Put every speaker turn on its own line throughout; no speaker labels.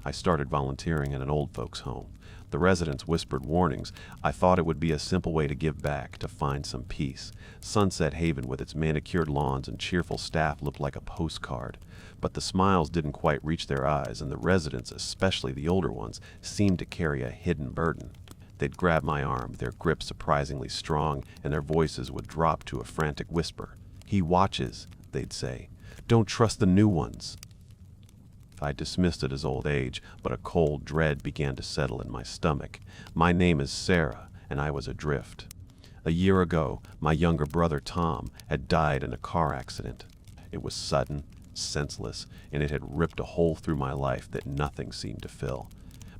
I started volunteering at an old folks' home. The residents whispered warnings. I thought it would be a simple way to give back, to find some peace. Sunset Haven with its manicured lawns and cheerful staff looked like a postcard. But the smiles didn't quite reach their eyes, and the residents, especially the older ones, seemed to carry a hidden burden. They'd grab my arm, their grip surprisingly strong, and their voices would drop to a frantic whisper. "He watches," they'd say. "Don't trust the new ones." I dismissed it as old age, but a cold dread began to settle in my stomach. My name is Sarah, and I was adrift. A year ago, my younger brother Tom had died in a car accident. It was sudden, senseless, and it had ripped a hole through my life that nothing seemed to fill.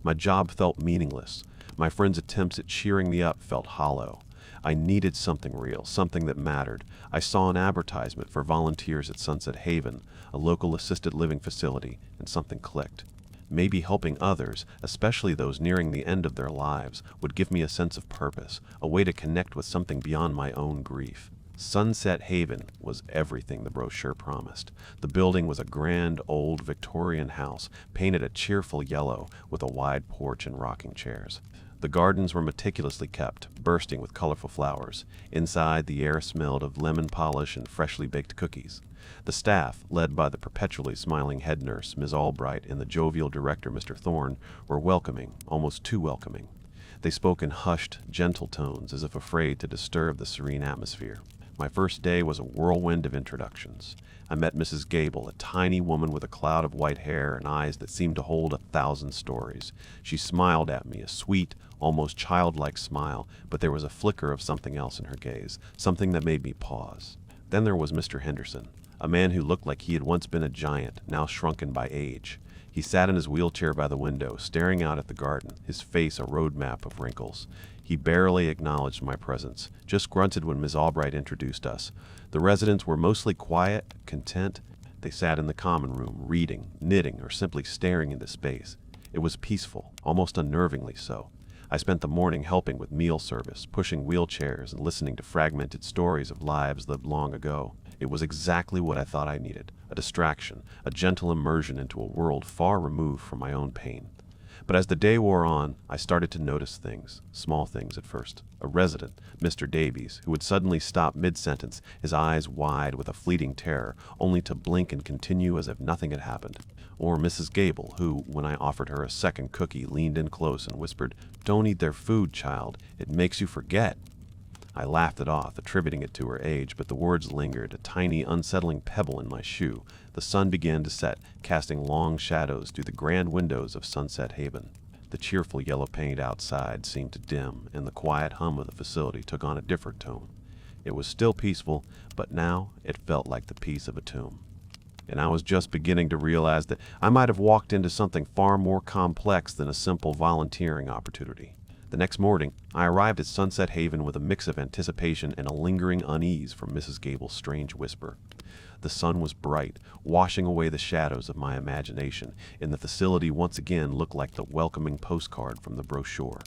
My job felt meaningless. My friends' attempts at cheering me up felt hollow. I needed something real, something that mattered. I saw an advertisement for volunteers at Sunset Haven, a local assisted living facility, and something clicked. Maybe helping others, especially those nearing the end of their lives, would give me a sense of purpose, a way to connect with something beyond my own grief. Sunset Haven was everything the brochure promised. The building was a grand old Victorian house, painted a cheerful yellow, with a wide porch and rocking chairs. The gardens were meticulously kept, bursting with colorful flowers. Inside, the air smelled of lemon polish and freshly baked cookies. The staff, led by the perpetually smiling head nurse, Ms. Albright, and the jovial director, Mr. Thorne, were welcoming, almost too welcoming. They spoke in hushed, gentle tones, as if afraid to disturb the serene atmosphere. My first day was a whirlwind of introductions. I met Mrs. Gable, a tiny woman with a cloud of white hair and eyes that seemed to hold 1,000 stories. She smiled at me, a sweet, almost childlike smile, but there was a flicker of something else in her gaze, something that made me pause. Then there was Mr. Henderson, a man who looked like he had once been a giant, now shrunken by age. He sat in his wheelchair by the window, staring out at the garden, his face a road map of wrinkles. He barely acknowledged my presence, just grunted when Ms. Albright introduced us. The residents were mostly quiet, content. They sat in the common room, reading, knitting, or simply staring into space. It was peaceful, almost unnervingly so. I spent the morning helping with meal service, pushing wheelchairs, and listening to fragmented stories of lives lived long ago. It was exactly what I thought I needed, a distraction, a gentle immersion into a world far removed from my own pain. But as the day wore on, I started to notice things, small things at first. A resident, Mr. Davies, who would suddenly stop mid-sentence, his eyes wide with a fleeting terror, only to blink and continue as if nothing had happened. Or Mrs. Gable, who, when I offered her a second cookie, leaned in close and whispered, "Don't eat their food, child. It makes you forget." I laughed it off, attributing it to her age, but the words lingered, a tiny, unsettling pebble in my shoe. The sun began to set, casting long shadows through the grand windows of Sunset Haven. The cheerful yellow paint outside seemed to dim, and the quiet hum of the facility took on a different tone. It was still peaceful, but now it felt like the peace of a tomb. And I was just beginning to realize that I might have walked into something far more complex than a simple volunteering opportunity. The next morning, I arrived at Sunset Haven with a mix of anticipation and a lingering unease from Mrs. Gable's strange whisper. The sun was bright, washing away the shadows of my imagination, and the facility once again looked like the welcoming postcard from the brochure.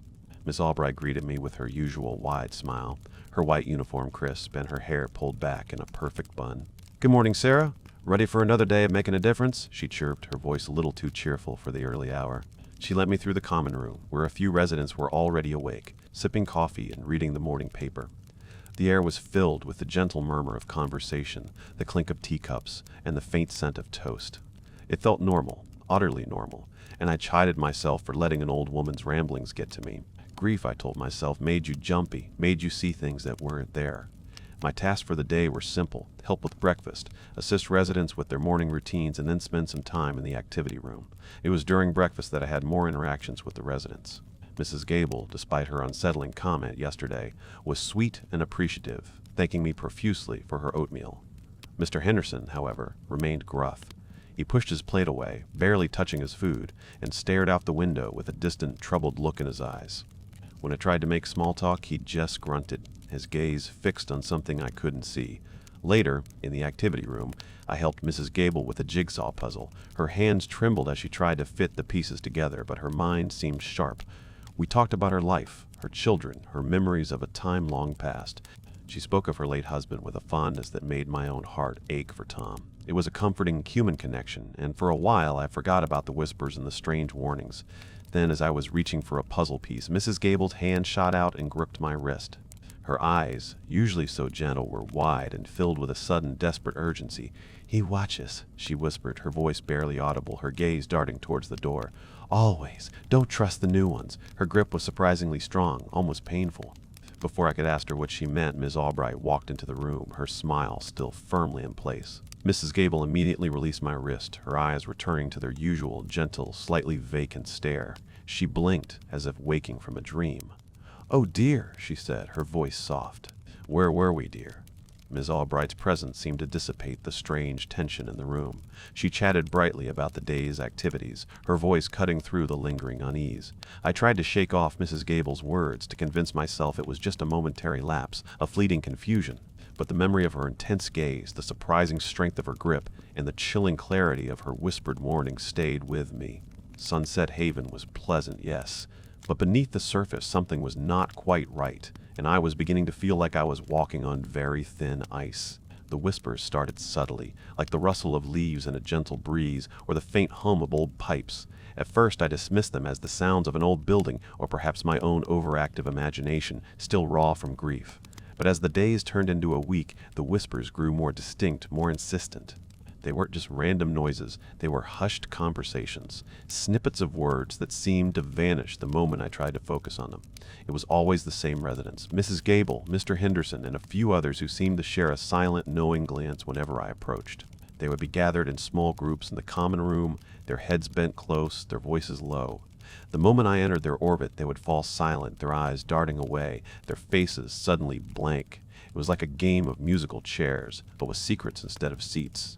Miss Albright greeted me with her usual wide smile, her white uniform crisp and her hair pulled back in a perfect bun. "Good morning, Sarah. Ready for another day of making a difference?" she chirped, her voice a little too cheerful for the early hour. She led me through the common room, where a few residents were already awake, sipping coffee and reading the morning paper. The air was filled with the gentle murmur of conversation, the clink of teacups, and the faint scent of toast. It felt normal, utterly normal, and I chided myself for letting an old woman's ramblings get to me. Grief, I told myself, made you jumpy, made you see things that weren't there. My tasks for the day were simple: help with breakfast, assist residents with their morning routines, and then spend some time in the activity room. It was during breakfast that I had more interactions with the residents. Mrs. Gable, despite her unsettling comment yesterday, was sweet and appreciative, thanking me profusely for her oatmeal. Mr. Henderson, however, remained gruff. He pushed his plate away, barely touching his food, and stared out the window with a distant, troubled look in his eyes. When I tried to make small talk, he just grunted, his gaze fixed on something I couldn't see. Later, in the activity room, I helped Mrs. Gable with a jigsaw puzzle. Her hands trembled as she tried to fit the pieces together, but her mind seemed sharp. We talked about her life, her children, her memories of a time long past. She spoke of her late husband with a fondness that made my own heart ache for Tom. It was a comforting human connection, and for a while I forgot about the whispers and the strange warnings. Then, as I was reaching for a puzzle piece, Mrs. Gable's hand shot out and gripped my wrist. Her eyes, usually so gentle, were wide and filled with a sudden, desperate urgency. "He watches," she whispered, her voice barely audible, her gaze darting towards the door. "Always. Don't trust the new ones." Her grip was surprisingly strong, almost painful. Before I could ask her what she meant, Ms. Albright walked into the room, her smile still firmly in place. Mrs. Gable immediately released my wrist, her eyes returning to their usual, gentle, slightly vacant stare. She blinked, as if waking from a dream. "Oh, dear," she said, her voice soft. "Where were we, dear?" Ms. Albright's presence seemed to dissipate the strange tension in the room. She chatted brightly about the day's activities, her voice cutting through the lingering unease. I tried to shake off Mrs. Gable's words, to convince myself it was just a momentary lapse, a fleeting confusion. But the memory of her intense gaze, the surprising strength of her grip, and the chilling clarity of her whispered warning stayed with me. Sunset Haven was pleasant, yes, but beneath the surface something was not quite right, and I was beginning to feel like I was walking on very thin ice. The whispers started subtly, like the rustle of leaves in a gentle breeze or the faint hum of old pipes. At first I dismissed them as the sounds of an old building or perhaps my own overactive imagination, still raw from grief. But as the days turned into a week, the whispers grew more distinct, more insistent. They weren't just random noises, they were hushed conversations, snippets of words that seemed to vanish the moment I tried to focus on them. It was always the same residents, Mrs. Gable, Mr. Henderson, and a few others who seemed to share a silent, knowing glance whenever I approached. They would be gathered in small groups in the common room, their heads bent close, their voices low. The moment I entered their orbit, they would fall silent, their eyes darting away, their faces suddenly blank. It was like a game of musical chairs, but with secrets instead of seats.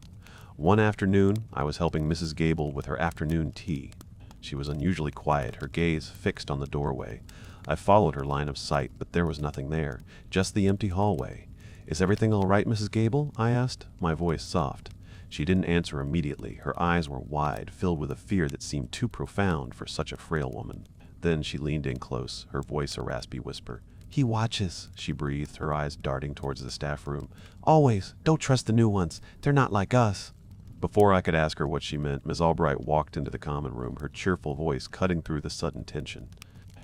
One afternoon, I was helping Mrs. Gable with her afternoon tea. She was unusually quiet, her gaze fixed on the doorway. I followed her line of sight, but there was nothing there, just the empty hallway. "Is everything all right, Mrs. Gable?" I asked, my voice soft. She didn't answer immediately. Her eyes were wide, filled with a fear that seemed too profound for such a frail woman. Then she leaned in close, her voice a raspy whisper. "He watches," she breathed, her eyes darting towards the staff room. "Always. Don't trust the new ones. They're not like us." Before I could ask her what she meant, Ms. Albright walked into the common room, her cheerful voice cutting through the sudden tension.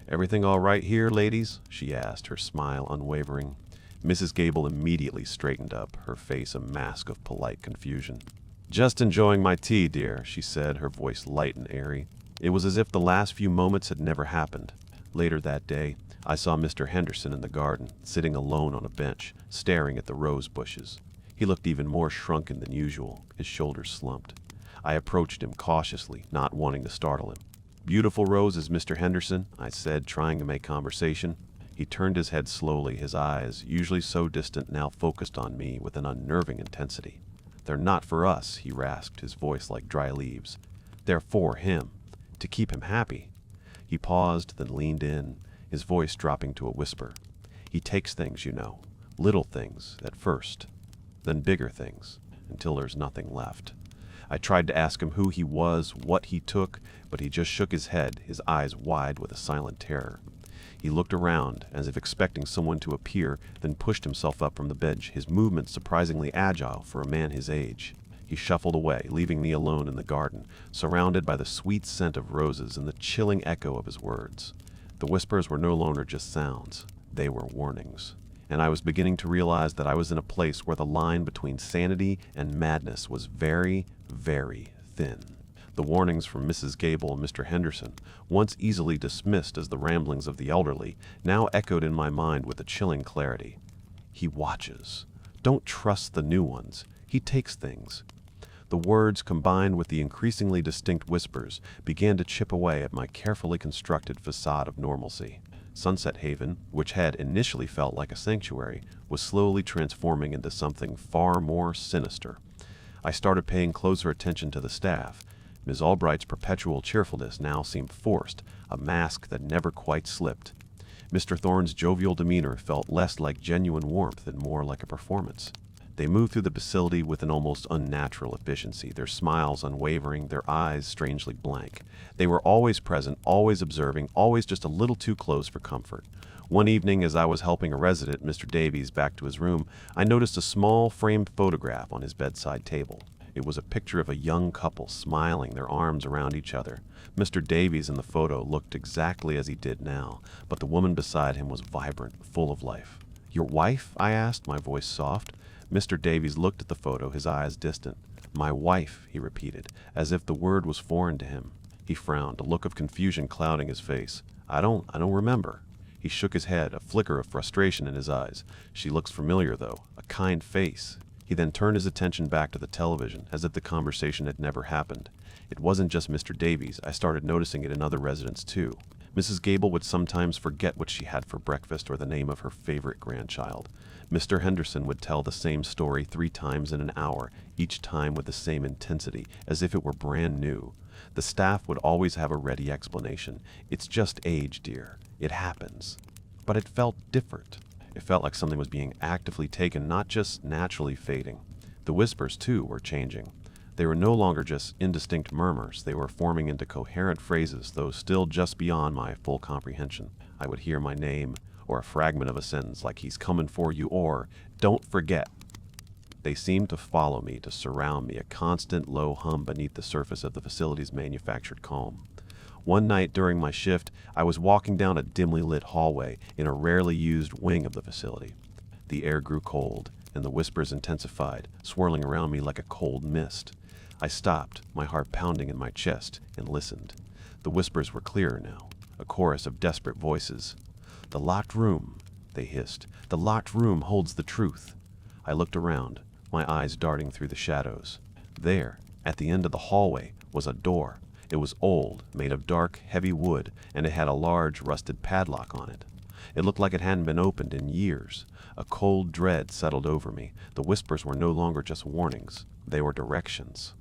"Everything all right here, ladies?" she asked, her smile unwavering. Mrs. Gable immediately straightened up, her face a mask of polite confusion. "Just enjoying my tea, dear," she said, her voice light and airy. It was as if the last few moments had never happened. Later that day, I saw Mr. Henderson in the garden, sitting alone on a bench, staring at the rose bushes. He looked even more shrunken than usual, his shoulders slumped. I approached him cautiously, not wanting to startle him. "Beautiful roses, Mr. Henderson," I said, trying to make conversation. He turned his head slowly, his eyes, usually so distant, now focused on me with an unnerving intensity. "They're not for us," he rasped, his voice like dry leaves. "They're for him, to keep him happy." He paused, then leaned in, his voice dropping to a whisper. "He takes things, you know, little things at first, then bigger things, until there's nothing left." I tried to ask him who he was, what he took, but he just shook his head, his eyes wide with a silent terror. He looked around, as if expecting someone to appear, then pushed himself up from the bench, his movements surprisingly agile for a man his age. He shuffled away, leaving me alone in the garden, surrounded by the sweet scent of roses and the chilling echo of his words. The whispers were no longer just sounds, they were warnings. And I was beginning to realize that I was in a place where the line between sanity and madness was very, very thin. The warnings from Mrs. Gable and Mr. Henderson, once easily dismissed as the ramblings of the elderly, now echoed in my mind with a chilling clarity. "He watches. Don't trust the new ones. He takes things." The words, combined with the increasingly distinct whispers, began to chip away at my carefully constructed facade of normalcy. Sunset Haven, which had initially felt like a sanctuary, was slowly transforming into something far more sinister. I started paying closer attention to the staff. Ms. Albright's perpetual cheerfulness now seemed forced, a mask that never quite slipped. Mr. Thorne's jovial demeanor felt less like genuine warmth and more like a performance. They moved through the facility with an almost unnatural efficiency, their smiles unwavering, their eyes strangely blank. They were always present, always observing, always just a little too close for comfort. One evening, as I was helping a resident, Mr. Davies, back to his room, I noticed a small framed photograph on his bedside table. It was a picture of a young couple smiling, their arms around each other. Mr. Davies in the photo looked exactly as he did now, but the woman beside him was vibrant, full of life. "Your wife?" I asked, my voice soft. Mr. Davies looked at the photo, his eyes distant. "My wife," he repeated, as if the word was foreign to him. He frowned, a look of confusion clouding his face. I don't remember." He shook his head, a flicker of frustration in his eyes. "She looks familiar, though. A kind face." He then turned his attention back to the television, as if the conversation had never happened. It wasn't just Mr. Davies. I started noticing it in other residents, too. Mrs. Gable would sometimes forget what she had for breakfast or the name of her favorite grandchild. Mr. Henderson would tell the same story 3 times in an hour, each time with the same intensity, as if it were brand new. The staff would always have a ready explanation. "It's just age, dear. It happens." But it felt different. It felt like something was being actively taken, not just naturally fading. The whispers, too, were changing. They were no longer just indistinct murmurs. They were forming into coherent phrases, though still just beyond my full comprehension. I would hear my name, or a fragment of a sentence like "he's coming for you," or "don't forget." They seemed to follow me, to surround me, a constant low hum beneath the surface of the facility's manufactured calm. One night during my shift, I was walking down a dimly lit hallway in a rarely used wing of the facility. The air grew cold, and the whispers intensified, swirling around me like a cold mist. I stopped, my heart pounding in my chest, and listened. The whispers were clearer now, a chorus of desperate voices. "The locked room," they hissed. "The locked room holds the truth." I looked around, my eyes darting through the shadows. There, at the end of the hallway, was a door. It was old, made of dark, heavy wood, and it had a large, rusted padlock on it. It looked like it hadn't been opened in years. A cold dread settled over me. The whispers were no longer just warnings. They were directions.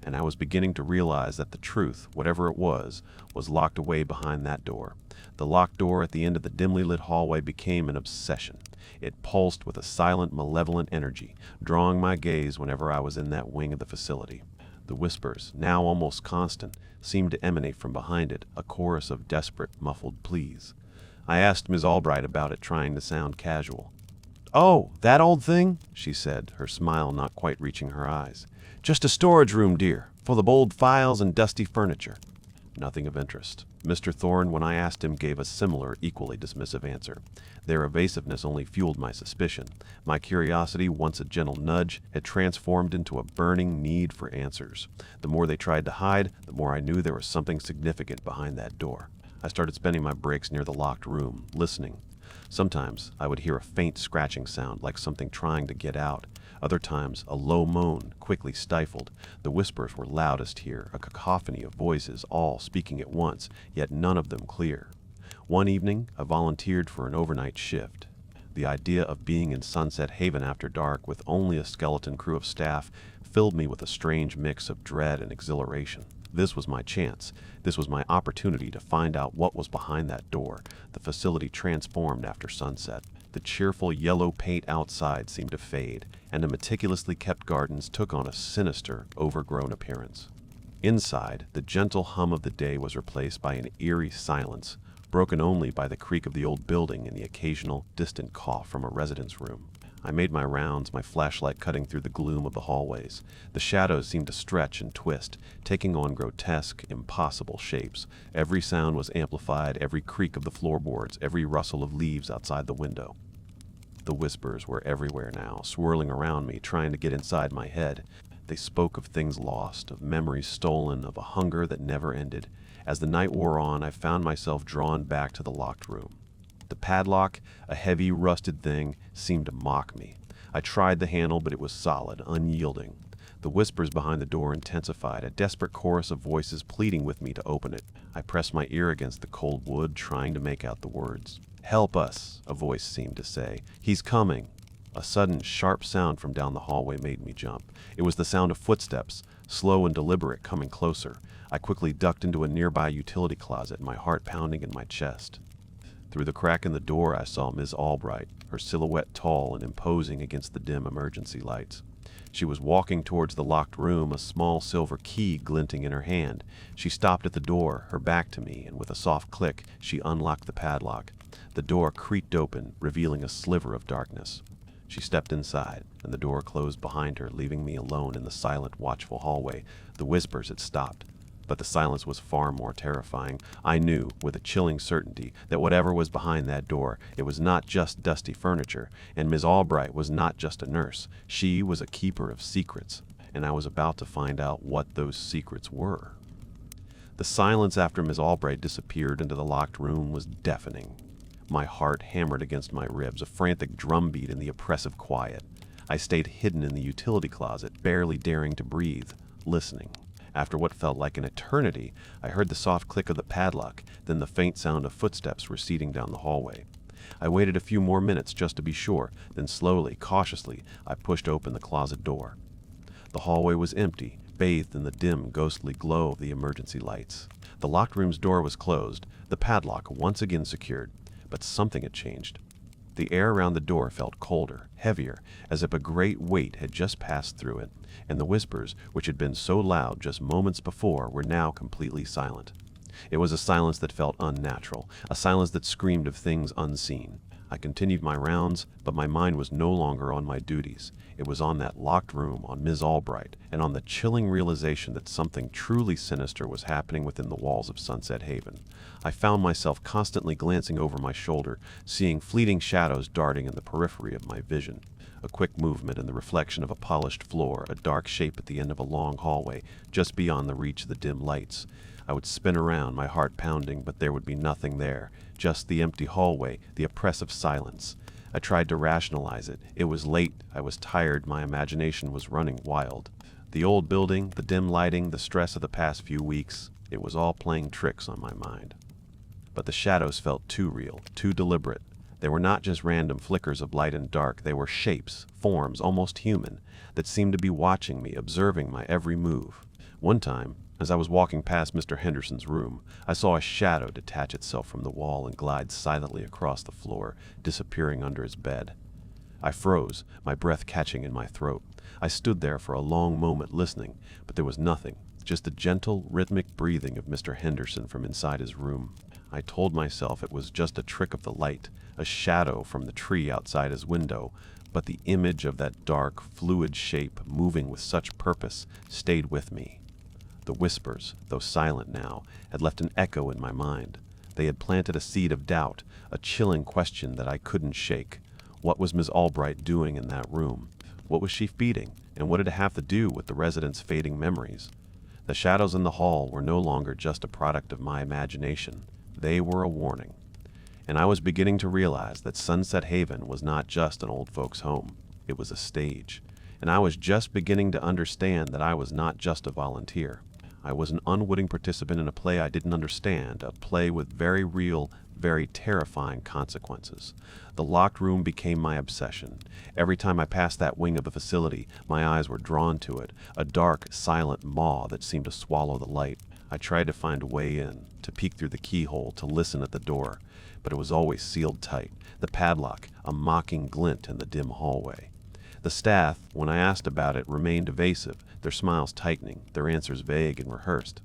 And I was beginning to realize that the truth, whatever it was locked away behind that door. The locked door at the end of the dimly lit hallway became an obsession. It pulsed with a silent, malevolent energy, drawing my gaze whenever I was in that wing of the facility. The whispers, now almost constant, seemed to emanate from behind it, a chorus of desperate, muffled pleas. I asked Ms. Albright about it, trying to sound casual. "Oh, that old thing?" she said, her smile not quite reaching her eyes. "Just a storage room, dear, full of old files and dusty furniture." Nothing of interest. Mr. Thorne, when I asked him, gave a similar, equally dismissive answer. Their evasiveness only fueled my suspicion. My curiosity, once a gentle nudge, had transformed into a burning need for answers. The more they tried to hide, the more I knew there was something significant behind that door. I started spending my breaks near the locked room, listening. Sometimes I would hear a faint scratching sound, like something trying to get out. Other times, a low moan, quickly stifled. The whispers were loudest here, a cacophony of voices, all speaking at once, yet none of them clear. One evening, I volunteered for an overnight shift. The idea of being in Sunset Haven after dark with only a skeleton crew of staff filled me with a strange mix of dread and exhilaration. This was my chance. This was my opportunity to find out what was behind that door. The facility transformed after sunset. The cheerful yellow paint outside seemed to fade, and the meticulously kept gardens took on a sinister, overgrown appearance. Inside, the gentle hum of the day was replaced by an eerie silence, broken only by the creak of the old building and the occasional, distant cough from a resident's room. I made my rounds, my flashlight cutting through the gloom of the hallways. The shadows seemed to stretch and twist, taking on grotesque, impossible shapes. Every sound was amplified, every creak of the floorboards, every rustle of leaves outside the window. The whispers were everywhere now, swirling around me, trying to get inside my head. They spoke of things lost, of memories stolen, of a hunger that never ended. As the night wore on, I found myself drawn back to the locked room. The padlock, a heavy, rusted thing, seemed to mock me. I tried the handle, but it was solid, unyielding. The whispers behind the door intensified, a desperate chorus of voices pleading with me to open it. I pressed my ear against the cold wood, trying to make out the words. "Help us," a voice seemed to say. "He's coming." A sudden, sharp sound from down the hallway made me jump. It was the sound of footsteps, slow and deliberate, coming closer. I quickly ducked into a nearby utility closet, my heart pounding in my chest. Through the crack in the door, I saw Ms. Albright, her silhouette tall and imposing against the dim emergency lights. She was walking towards the locked room, a small silver key glinting in her hand. She stopped at the door, her back to me, and with a soft click, she unlocked the padlock. The door creaked open, revealing a sliver of darkness. She stepped inside, and the door closed behind her, leaving me alone in the silent, watchful hallway. The whispers had stopped, but the silence was far more terrifying. I knew, with a chilling certainty, that whatever was behind that door, it was not just dusty furniture, and Miss Albright was not just a nurse. She was a keeper of secrets, and I was about to find out what those secrets were. The silence after Miss Albright disappeared into the locked room was deafening. My heart hammered against my ribs, a frantic drumbeat in the oppressive quiet. I stayed hidden in the utility closet, barely daring to breathe, listening. After what felt like an eternity, I heard the soft click of the padlock, then the faint sound of footsteps receding down the hallway. I waited a few more minutes just to be sure, then slowly, cautiously, I pushed open the closet door. The hallway was empty, bathed in the dim, ghostly glow of the emergency lights. The locked room's door was closed, the padlock once again secured, but something had changed. The air around the door felt colder, heavier, as if a great weight had just passed through it, and the whispers, which had been so loud just moments before, were now completely silent. It was a silence that felt unnatural, a silence that screamed of things unseen. I continued my rounds, but my mind was no longer on my duties. It was on that locked room, on Ms. Albright, and on the chilling realization that something truly sinister was happening within the walls of Sunset Haven. I found myself constantly glancing over my shoulder, seeing fleeting shadows darting in the periphery of my vision. A quick movement in the reflection of a polished floor, a dark shape at the end of a long hallway, just beyond the reach of the dim lights. I would spin around, my heart pounding, but there would be nothing there, just the empty hallway, the oppressive silence. I tried to rationalize it. It was late, I was tired, my imagination was running wild. The old building, the dim lighting, the stress of the past few weeks, it was all playing tricks on my mind. But the shadows felt too real, too deliberate. They were not just random flickers of light and dark, they were shapes, forms, almost human, that seemed to be watching me, observing my every move. One time, as I was walking past Mr. Henderson's room, I saw a shadow detach itself from the wall and glide silently across the floor, disappearing under his bed. I froze, my breath catching in my throat. I stood there for a long moment listening, but there was nothing, just the gentle, rhythmic breathing of Mr. Henderson from inside his room. I told myself it was just a trick of the light, a shadow from the tree outside his window, but the image of that dark, fluid shape moving with such purpose stayed with me. The whispers, though silent now, had left an echo in my mind. They had planted a seed of doubt, a chilling question that I couldn't shake. What was Miss Albright doing in that room? What was she feeding, and what did it have to do with the residents' fading memories? The shadows in the hall were no longer just a product of my imagination. They were a warning. And I was beginning to realize that Sunset Haven was not just an old folks' home. It was a stage. And I was just beginning to understand that I was not just a volunteer. I was an unwitting participant in a play I didn't understand, a play with very real, very terrifying consequences. The locked room became my obsession. Every time I passed that wing of a facility, my eyes were drawn to it, a dark, silent maw that seemed to swallow the light. I tried to find a way in, to peek through the keyhole, to listen at the door, but it was always sealed tight, the padlock a mocking glint in the dim hallway. The staff, when I asked about it, remained evasive, their smiles tightening, their answers vague and rehearsed.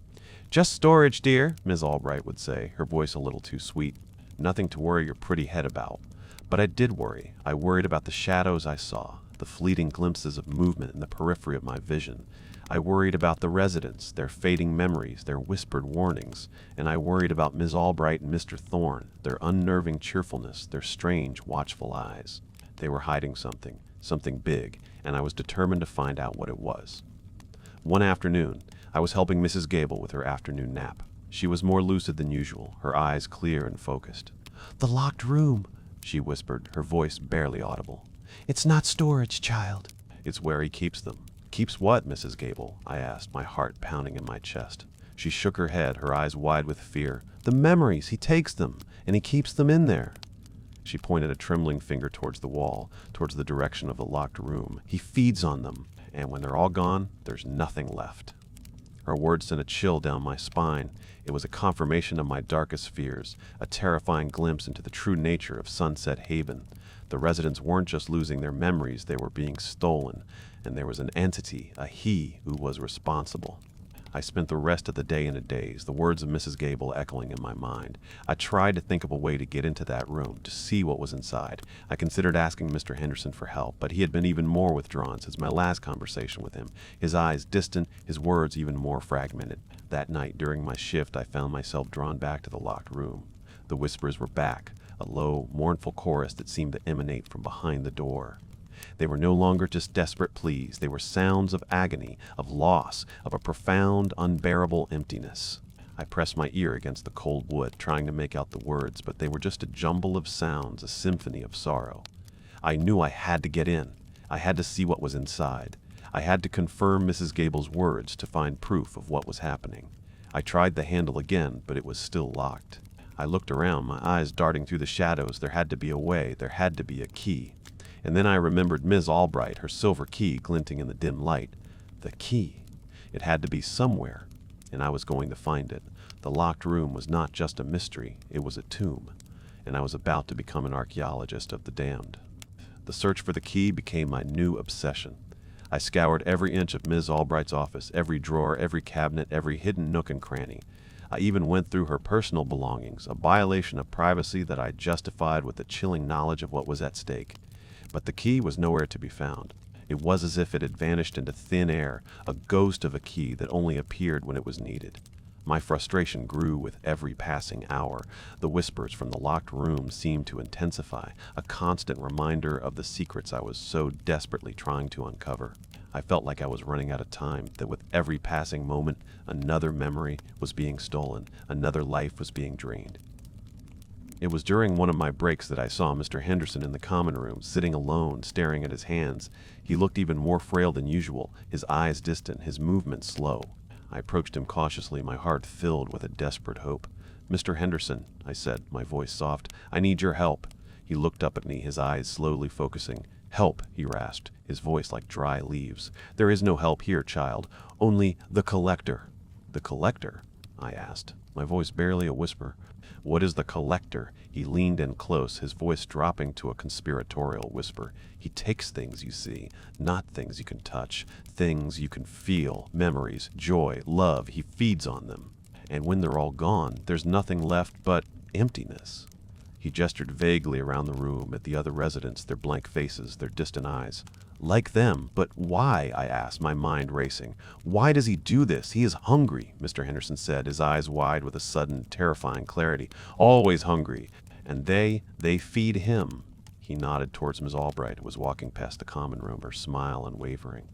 "Just storage, dear," Ms. Albright would say, her voice a little too sweet. Nothing to worry your pretty head about. But I did worry. I worried about the shadows I saw, the fleeting glimpses of movement in the periphery of my vision. I worried about the residents, their fading memories, their whispered warnings, and I worried about Ms. Albright and Mr. Thorne, their unnerving cheerfulness, their strange, watchful eyes. They were hiding something, something big, and I was determined to find out what it was. One afternoon, I was helping Mrs. Gable with her afternoon nap. She was more lucid than usual, her eyes clear and focused. "The locked room," she whispered, her voice barely audible. "It's not storage, child." "It's where he keeps them." "Keeps what, Mrs. Gable?" I asked, my heart pounding in my chest. She shook her head, her eyes wide with fear. "The memories, he takes them, and he keeps them in there." She pointed a trembling finger towards the wall, towards the direction of the locked room. "He feeds on them, and when they're all gone, there's nothing left." Her words sent a chill down my spine. It was a confirmation of my darkest fears, a terrifying glimpse into the true nature of Sunset Haven. The residents weren't just losing their memories, they were being stolen, and there was an entity, a he, who was responsible. I spent the rest of the day in a daze, the words of Mrs. Gable echoing in my mind. I tried to think of a way to get into that room, to see what was inside. I considered asking Mr. Henderson for help, but he had been even more withdrawn since my last conversation with him, his eyes distant, his words even more fragmented. That night, during my shift, I found myself drawn back to the locked room. The whispers were back, a low, mournful chorus that seemed to emanate from behind the door. They were no longer just desperate pleas. They were sounds of agony, of loss, of a profound, unbearable emptiness. I pressed my ear against the cold wood, trying to make out the words, but they were just a jumble of sounds, a symphony of sorrow. I knew I had to get in. I had to see what was inside. I had to confirm Mrs. Gable's words to find proof of what was happening. I tried the handle again, but it was still locked. I looked around, my eyes darting through the shadows. There had to be a way. There had to be a key. And then I remembered Ms. Albright, her silver key glinting in the dim light. The key. It had to be somewhere, and I was going to find it. The locked room was not just a mystery, it was a tomb, and I was about to become an archaeologist of the damned. The search for the key became my new obsession. I scoured every inch of Ms. Albright's office, every drawer, every cabinet, every hidden nook and cranny. I even went through her personal belongings, a violation of privacy that I justified with the chilling knowledge of what was at stake. But the key was nowhere to be found. It was as if it had vanished into thin air, a ghost of a key that only appeared when it was needed. My frustration grew with every passing hour. The whispers from the locked room seemed to intensify, a constant reminder of the secrets I was so desperately trying to uncover. I felt like I was running out of time, that with every passing moment, another memory was being stolen, another life was being drained. It was during one of my breaks that I saw Mr. Henderson in the common room, sitting alone, staring at his hands. He looked even more frail than usual, his eyes distant, his movements slow. I approached him cautiously, my heart filled with a desperate hope. "Mr. Henderson," I said, my voice soft, "I need your help." He looked up at me, his eyes slowly focusing. "Help," he rasped, his voice like dry leaves. "There is no help here, child. Only the collector." "The collector?" I asked, my voice barely a whisper. "What is the collector?" He leaned in close, his voice dropping to a conspiratorial whisper. "He takes things, you see, not things you can touch, things you can feel, memories, joy, love. He feeds on them. And when they're all gone, there's nothing left but emptiness." He gestured vaguely around the room at the other residents, their blank faces, their distant eyes. "Like them, but why?" I asked, my mind racing. "Why does he do this? He is hungry," Mr. Henderson said, his eyes wide with a sudden, terrifying clarity. "Always hungry. And they feed him." He nodded towards Miss Albright, who was walking past the common room, her smile unwavering.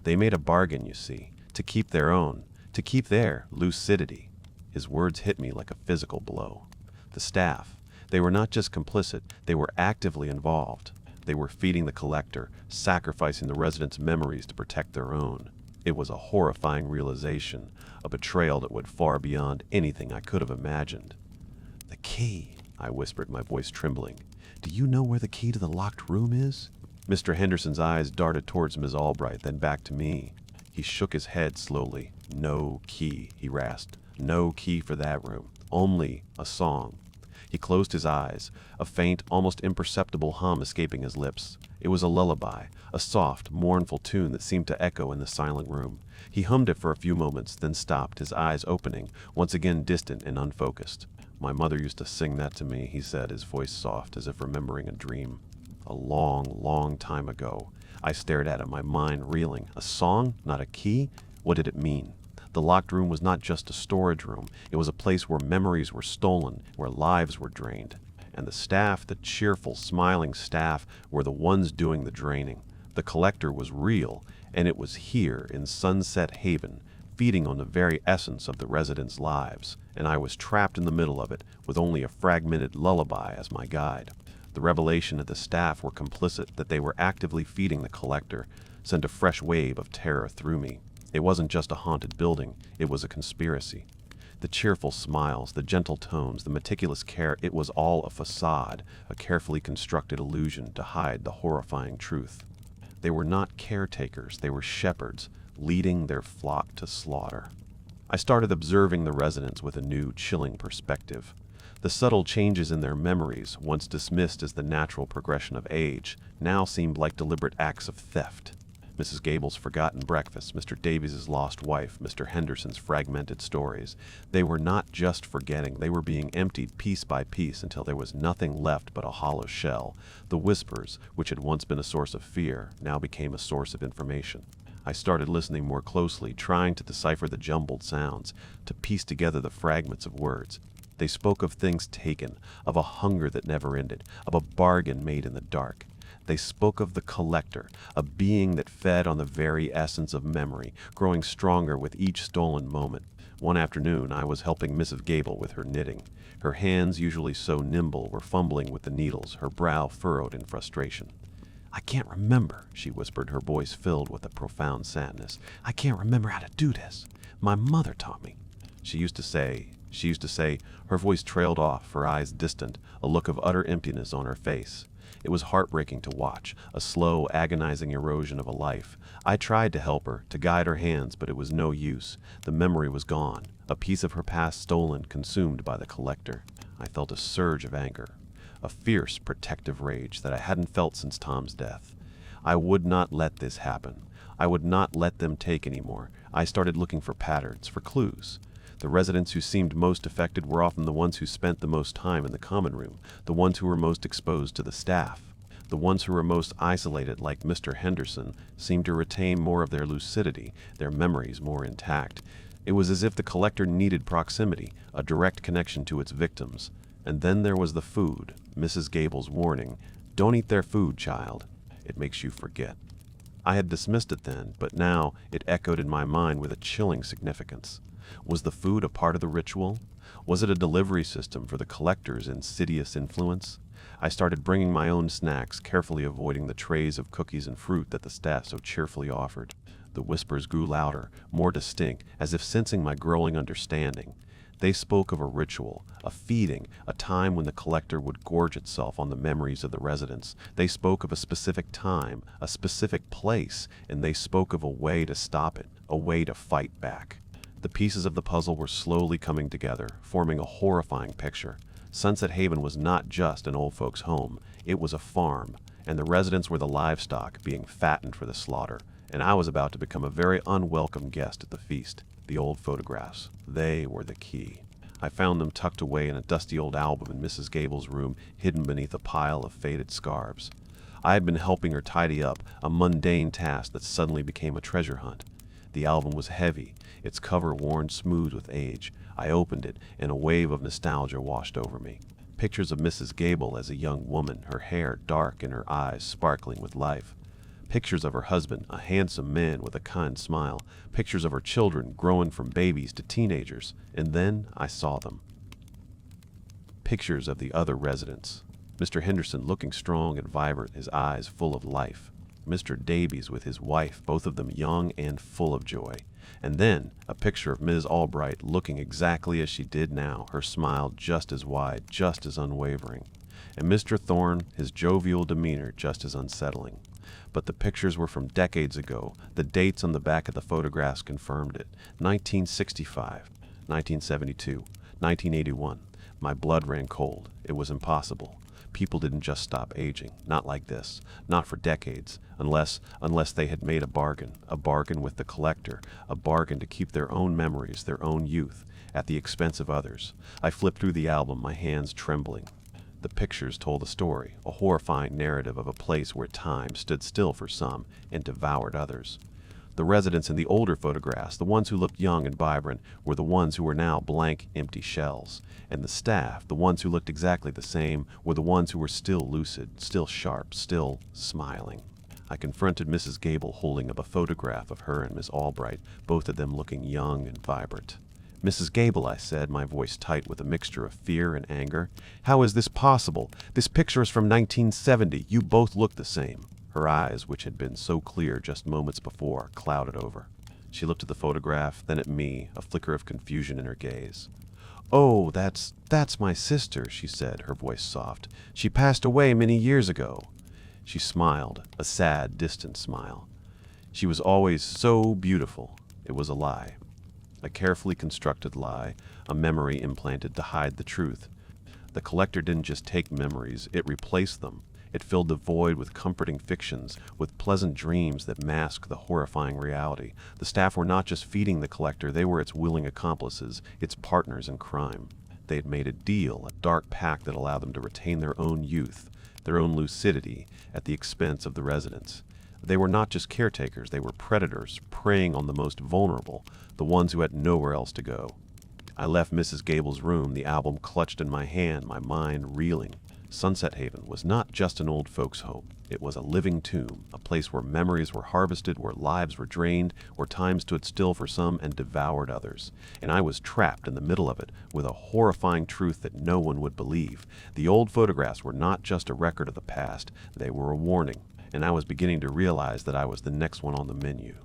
"They made a bargain, you see, to keep their own, to keep their lucidity." His words hit me like a physical blow. The staff, they were not just complicit, they were actively involved. They were feeding the collector, sacrificing the residents' memories to protect their own. It was a horrifying realization, a betrayal that went far beyond anything I could have imagined. "The key," I whispered, my voice trembling. "Do you know where the key to the locked room is?" Mr. Henderson's eyes darted towards Ms. Albright, then back to me. He shook his head slowly. "No key," he rasped. "No key for that room. Only a song." He closed his eyes, a faint, almost imperceptible hum escaping his lips. It was a lullaby, a soft, mournful tune that seemed to echo in the silent room. He hummed it for a few moments, then stopped, his eyes opening, once again distant and unfocused. "My mother used to sing that to me," he said, his voice soft, as if remembering a dream. "A long, long time ago." I stared at it, my mind reeling. A song? Not a key? What did it mean? The locked room was not just a storage room. It was a place where memories were stolen, where lives were drained. And the staff, the cheerful, smiling staff, were the ones doing the draining. The collector was real, and it was here in Sunset Haven, feeding on the very essence of the residents' lives. And I was trapped in the middle of it, with only a fragmented lullaby as my guide. The revelation that the staff were complicit, that they were actively feeding the collector, sent a fresh wave of terror through me. It wasn't just a haunted building, it was a conspiracy. The cheerful smiles, the gentle tones, the meticulous care, it was all a facade, a carefully constructed illusion to hide the horrifying truth. They were not caretakers, they were shepherds, leading their flock to slaughter. I started observing the residents with a new, chilling perspective. The subtle changes in their memories, once dismissed as the natural progression of age, now seemed like deliberate acts of theft. Mrs. Gable's forgotten breakfast, Mr. Davies's lost wife, Mr. Henderson's fragmented stories. They were not just forgetting, they were being emptied piece by piece until there was nothing left but a hollow shell. The whispers, which had once been a source of fear, now became a source of information. I started listening more closely, trying to decipher the jumbled sounds, to piece together the fragments of words. They spoke of things taken, of a hunger that never ended, of a bargain made in the dark. They spoke of the collector, a being that fed on the very essence of memory, growing stronger with each stolen moment. One afternoon, I was helping Mrs. Gable with her knitting. Her hands, usually so nimble, were fumbling with the needles, her brow furrowed in frustration. "I can't remember," she whispered, her voice filled with a profound sadness. "I can't remember how to do this. My mother taught me." She used to say, her voice trailed off, her eyes distant, a look of utter emptiness on her face. It was heartbreaking to watch, a slow, agonizing erosion of a life. I tried to help her, to guide her hands, but it was no use. The memory was gone, a piece of her past stolen, consumed by the collector. I felt a surge of anger, a fierce, protective rage that I hadn't felt since Tom's death. I would not let this happen. I would not let them take any more. I started looking for patterns, for clues. The residents who seemed most affected were often the ones who spent the most time in the common room, the ones who were most exposed to the staff. The ones who were most isolated, like Mr. Henderson, seemed to retain more of their lucidity, their memories more intact. It was as if the collector needed proximity, a direct connection to its victims. And then there was the food, Mrs. Gable's warning, "Don't eat their food, child. It makes you forget." I had dismissed it then, but now it echoed in my mind with a chilling significance. Was the food a part of the ritual? Was it a delivery system for the collector's insidious influence? I started bringing my own snacks, carefully avoiding the trays of cookies and fruit that the staff so cheerfully offered. The whispers grew louder, more distinct, as if sensing my growing understanding. They spoke of a ritual, a feeding, a time when the collector would gorge itself on the memories of the residents. They spoke of a specific time, a specific place, and they spoke of a way to stop it, a way to fight back. The pieces of the puzzle were slowly coming together, forming a horrifying picture. Sunset Haven was not just an old folks' home, it was a farm, and the residents were the livestock being fattened for the slaughter, and I was about to become a very unwelcome guest at the feast. The old photographs, they were the key. I found them tucked away in a dusty old album in Mrs. Gable's room, hidden beneath a pile of faded scarves. I had been helping her tidy up, a mundane task that suddenly became a treasure hunt. The album was heavy, its cover worn smooth with age. I opened it, and a wave of nostalgia washed over me. Pictures of Mrs. Gable as a young woman, her hair dark and her eyes sparkling with life. Pictures of her husband, a handsome man with a kind smile. Pictures of her children, growing from babies to teenagers. And then I saw them. Pictures of the other residents. Mr. Henderson looking strong and vibrant, his eyes full of life. Mr. Davies with his wife, both of them young and full of joy. And then a picture of Ms. Albright looking exactly as she did now, her smile just as wide, just as unwavering. And Mr. Thorne, his jovial demeanor just as unsettling. But the pictures were from decades ago. The dates on the back of the photographs confirmed it. 1965, 1972, 1981. My blood ran cold. It was impossible. People didn't just stop aging. Not like this. Not for decades. Unless they had made a bargain with the collector, a bargain to keep their own memories, their own youth, at the expense of others. I flipped through the album, my hands trembling. The pictures told a story, a horrifying narrative of a place where time stood still for some and devoured others. The residents in the older photographs, the ones who looked young and vibrant, were the ones who were now blank, empty shells. And the staff, the ones who looked exactly the same, were the ones who were still lucid, still sharp, still smiling. I confronted Mrs. Gable holding up a photograph of her and Miss Albright, both of them looking young and vibrant. "Mrs. Gable," I said, my voice tight with a mixture of fear and anger, "how is this possible? This picture is from 1970. You both look the same." Her eyes, which had been so clear just moments before, clouded over. She looked at the photograph, then at me, a flicker of confusion in her gaze. "Oh, that's my sister," she said, her voice soft. "She passed away many years ago." She smiled, a sad, distant smile. "She was always so beautiful." It was a lie. A carefully constructed lie, a memory implanted to hide the truth. The collector didn't just take memories, it replaced them. It filled the void with comforting fictions, with pleasant dreams that masked the horrifying reality. The staff were not just feeding the collector, they were its willing accomplices, its partners in crime. They had made a deal, a dark pact that allowed them to retain their own youth, their own lucidity, at the expense of the residents. They were not just caretakers, they were predators, preying on the most vulnerable, the ones who had nowhere else to go. I left Mrs. Gable's room, the album clutched in my hand, my mind reeling. Sunset Haven was not just an old folks' home. It was a living tomb, a place where memories were harvested, where lives were drained, where time stood still for some and devoured others. And I was trapped in the middle of it with a horrifying truth that no one would believe. The old photographs were not just a record of the past, they were a warning. And I was beginning to realize that I was the next one on the menu.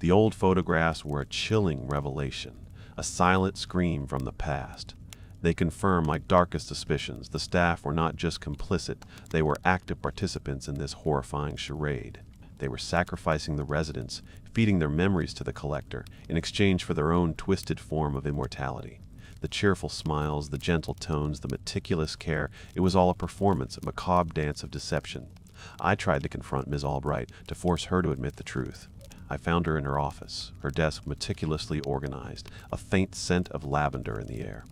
The old photographs were a chilling revelation, a silent scream from the past. They confirmed my darkest suspicions. The staff were not just complicit, they were active participants in this horrifying charade. They were sacrificing the residents, feeding their memories to the collector, in exchange for their own twisted form of immortality. The cheerful smiles, the gentle tones, the meticulous care, it was all a performance, a macabre dance of deception. I tried to confront Ms. Albright, to force her to admit the truth. I found her in her office, her desk meticulously organized, a faint scent of lavender in the air.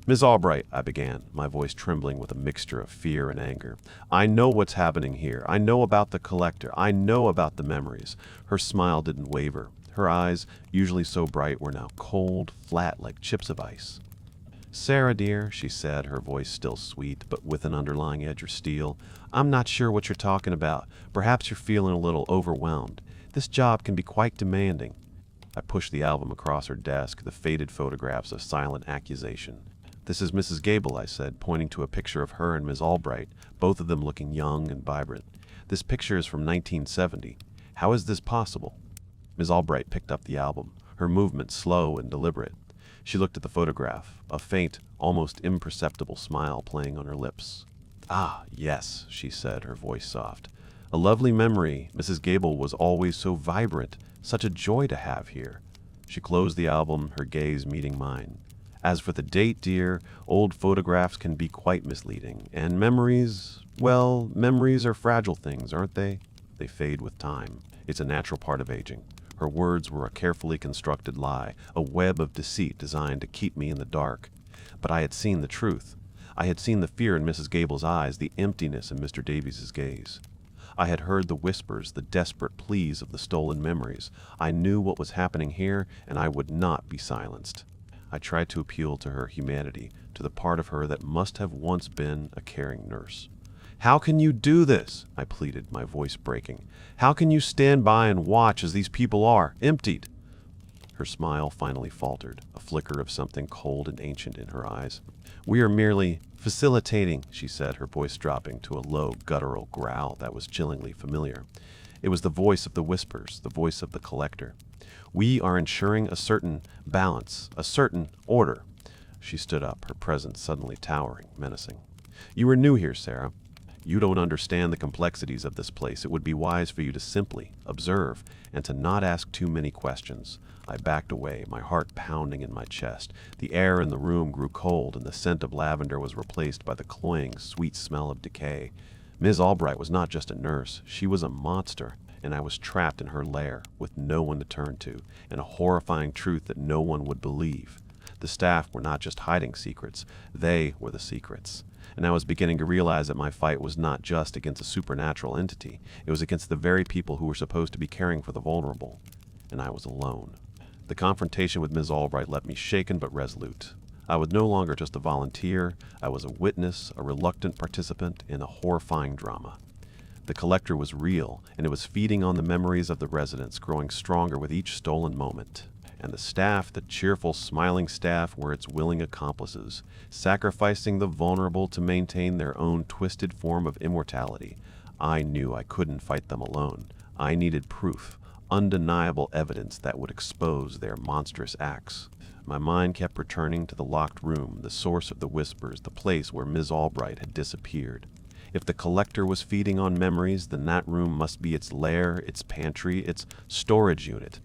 "Ms. Albright," I began, my voice trembling with a mixture of fear and anger. "I know what's happening here. I know about the collector. I know about the memories." Her smile didn't waver. Her eyes, usually so bright, were now cold, flat, like chips of ice. "Sarah, dear," she said, her voice still sweet, but with an underlying edge of steel, "I'm not sure what you're talking about. Perhaps you're feeling a little overwhelmed. This job can be quite demanding." I pushed the album across her desk, the faded photographs of silent accusation. "This is Mrs. Gable," I said, pointing to a picture of her and Ms. Albright, both of them looking young and vibrant. "This picture is from 1970. How is this possible?" Ms. Albright picked up the album, her movement slow and deliberate. She looked at the photograph, a faint, almost imperceptible smile playing on her lips. "Ah, yes," she said, her voice soft. "A lovely memory. Mrs. Gable was always so vibrant, such a joy to have here." She closed the album, her gaze meeting mine. "As for the date, dear, old photographs can be quite misleading, and memories, well, memories are fragile things, aren't they? They fade with time. It's a natural part of aging." Her words were a carefully constructed lie, a web of deceit designed to keep me in the dark. But I had seen the truth. I had seen the fear in Mrs. Gable's eyes, the emptiness in Mr. Davies's gaze. I had heard the whispers, the desperate pleas of the stolen memories. I knew what was happening here, and I would not be silenced. I tried to appeal to her humanity, to the part of her that must have once been a caring nurse. "How can you do this?" I pleaded, my voice breaking. "How can you stand by and watch as these people are, emptied?" Her smile finally faltered, a flicker of something cold and ancient in her eyes. "We are merely facilitating," she said, her voice dropping to a low, guttural growl that was chillingly familiar. It was the voice of the whispers, the voice of the collector. "We are ensuring a certain balance, a certain order." She stood up, her presence suddenly towering, menacing. "You are new here, Sarah. You don't understand the complexities of this place. It would be wise for you to simply observe and to not ask too many questions." I backed away, my heart pounding in my chest. The air in the room grew cold, and the scent of lavender was replaced by the cloying, sweet smell of decay. Ms. Albright was not just a nurse. She was a monster, and I was trapped in her lair, with no one to turn to, and a horrifying truth that no one would believe. The staff were not just hiding secrets. They were the secrets. And I was beginning to realize that my fight was not just against a supernatural entity. It was against the very people who were supposed to be caring for the vulnerable. And I was alone. The confrontation with Ms. Albright left me shaken but resolute. I was no longer just a volunteer. I was a witness, a reluctant participant in a horrifying drama. The collector was real, and it was feeding on the memories of the residents, growing stronger with each stolen moment. And the staff, the cheerful, smiling staff, were its willing accomplices, sacrificing the vulnerable to maintain their own twisted form of immortality. I knew I couldn't fight them alone. I needed proof, undeniable evidence that would expose their monstrous acts. My mind kept returning to the locked room, the source of the whispers, the place where Ms. Albright had disappeared. If the collector was feeding on memories, then that room must be its lair, its pantry, its storage unit.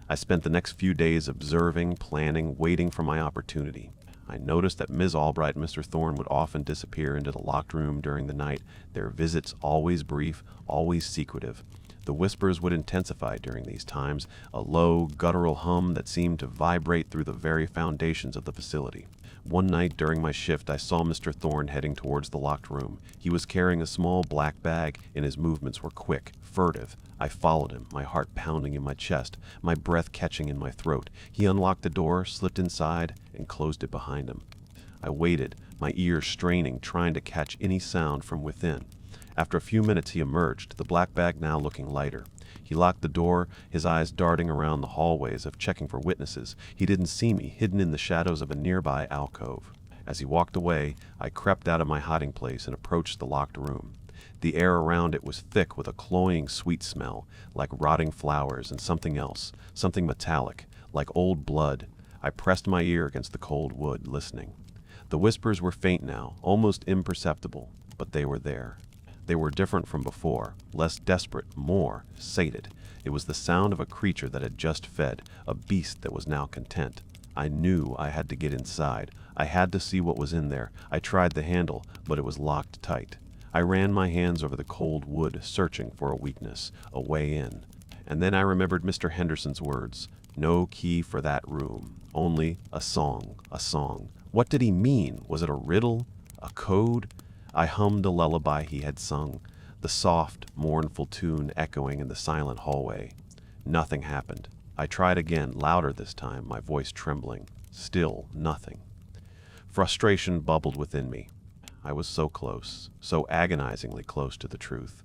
I spent the next few days observing, planning, waiting for my opportunity. I noticed that Ms. Albright and Mr. Thorne would often disappear into the locked room during the night, their visits always brief, always secretive. The whispers would intensify during these times, a low, guttural hum that seemed to vibrate through the very foundations of the facility. One night during my shift, I saw Mr. Thorne heading towards the locked room. He was carrying a small black bag, and his movements were quick, furtive. I followed him, my heart pounding in my chest, my breath catching in my throat. He unlocked the door, slipped inside, and closed it behind him. I waited, my ears straining, trying to catch any sound from within. After a few minutes he emerged, the black bag now looking lighter. He locked the door, his eyes darting around the hallways of checking for witnesses. He didn't see me, hidden in the shadows of a nearby alcove. As he walked away, I crept out of my hiding place and approached the locked room. The air around it was thick with a cloying sweet smell, like rotting flowers and something else, something metallic, like old blood. I pressed my ear against the cold wood, listening. The whispers were faint now, almost imperceptible, but they were there. They were different from before, less desperate, more sated. It was the sound of a creature that had just fed, a beast that was now content. I knew I had to get inside. I had to see what was in there. I tried the handle, but it was locked tight. I ran my hands over the cold wood, searching for a weakness, a way in. And then I remembered Mr. Henderson's words. No key for that room. Only a song, a song. What did he mean? Was it a riddle? A code? I hummed a lullaby he had sung, the soft, mournful tune echoing in the silent hallway. Nothing happened. I tried again, louder this time, my voice trembling. Still nothing. Frustration bubbled within me. I was so close, so agonizingly close to the truth.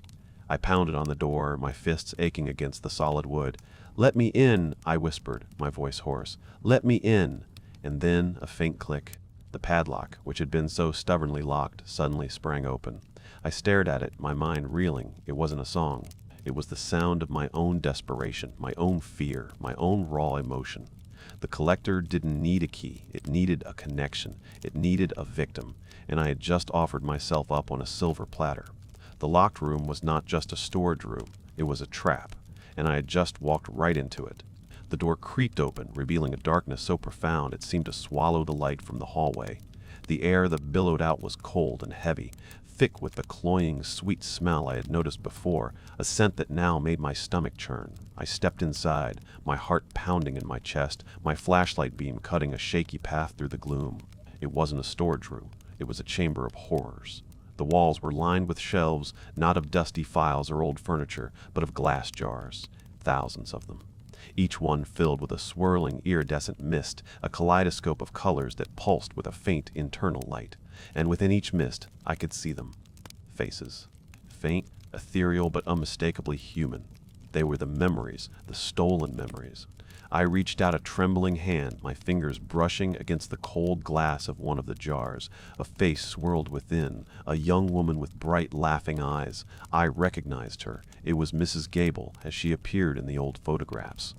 I pounded on the door, my fists aching against the solid wood. "Let me in," I whispered, my voice hoarse. "Let me in." And then a faint click. The padlock, which had been so stubbornly locked, suddenly sprang open. I stared at it, my mind reeling. It wasn't a song. It was the sound of my own desperation, my own fear, my own raw emotion. The collector didn't need a key. It needed a connection. It needed a victim. And I had just offered myself up on a silver platter. The locked room was not just a storage room. It was a trap. And I had just walked right into it. The door creaked open, revealing a darkness so profound it seemed to swallow the light from the hallway. The air that billowed out was cold and heavy, thick with the cloying, sweet smell I had noticed before, a scent that now made my stomach churn. I stepped inside, my heart pounding in my chest, my flashlight beam cutting a shaky path through the gloom. It wasn't a storage room. It was a chamber of horrors. The walls were lined with shelves, not of dusty files or old furniture, but of glass jars, thousands of them. Each one filled with a swirling, iridescent mist, a kaleidoscope of colors that pulsed with a faint internal light. And within each mist, I could see them. Faces. Faint, ethereal, but unmistakably human. They were the memories, the stolen memories. I reached out a trembling hand, my fingers brushing against the cold glass of one of the jars. A face swirled within, a young woman with bright, laughing eyes. I recognized her. It was Mrs. Gable, as she appeared in the old photographs.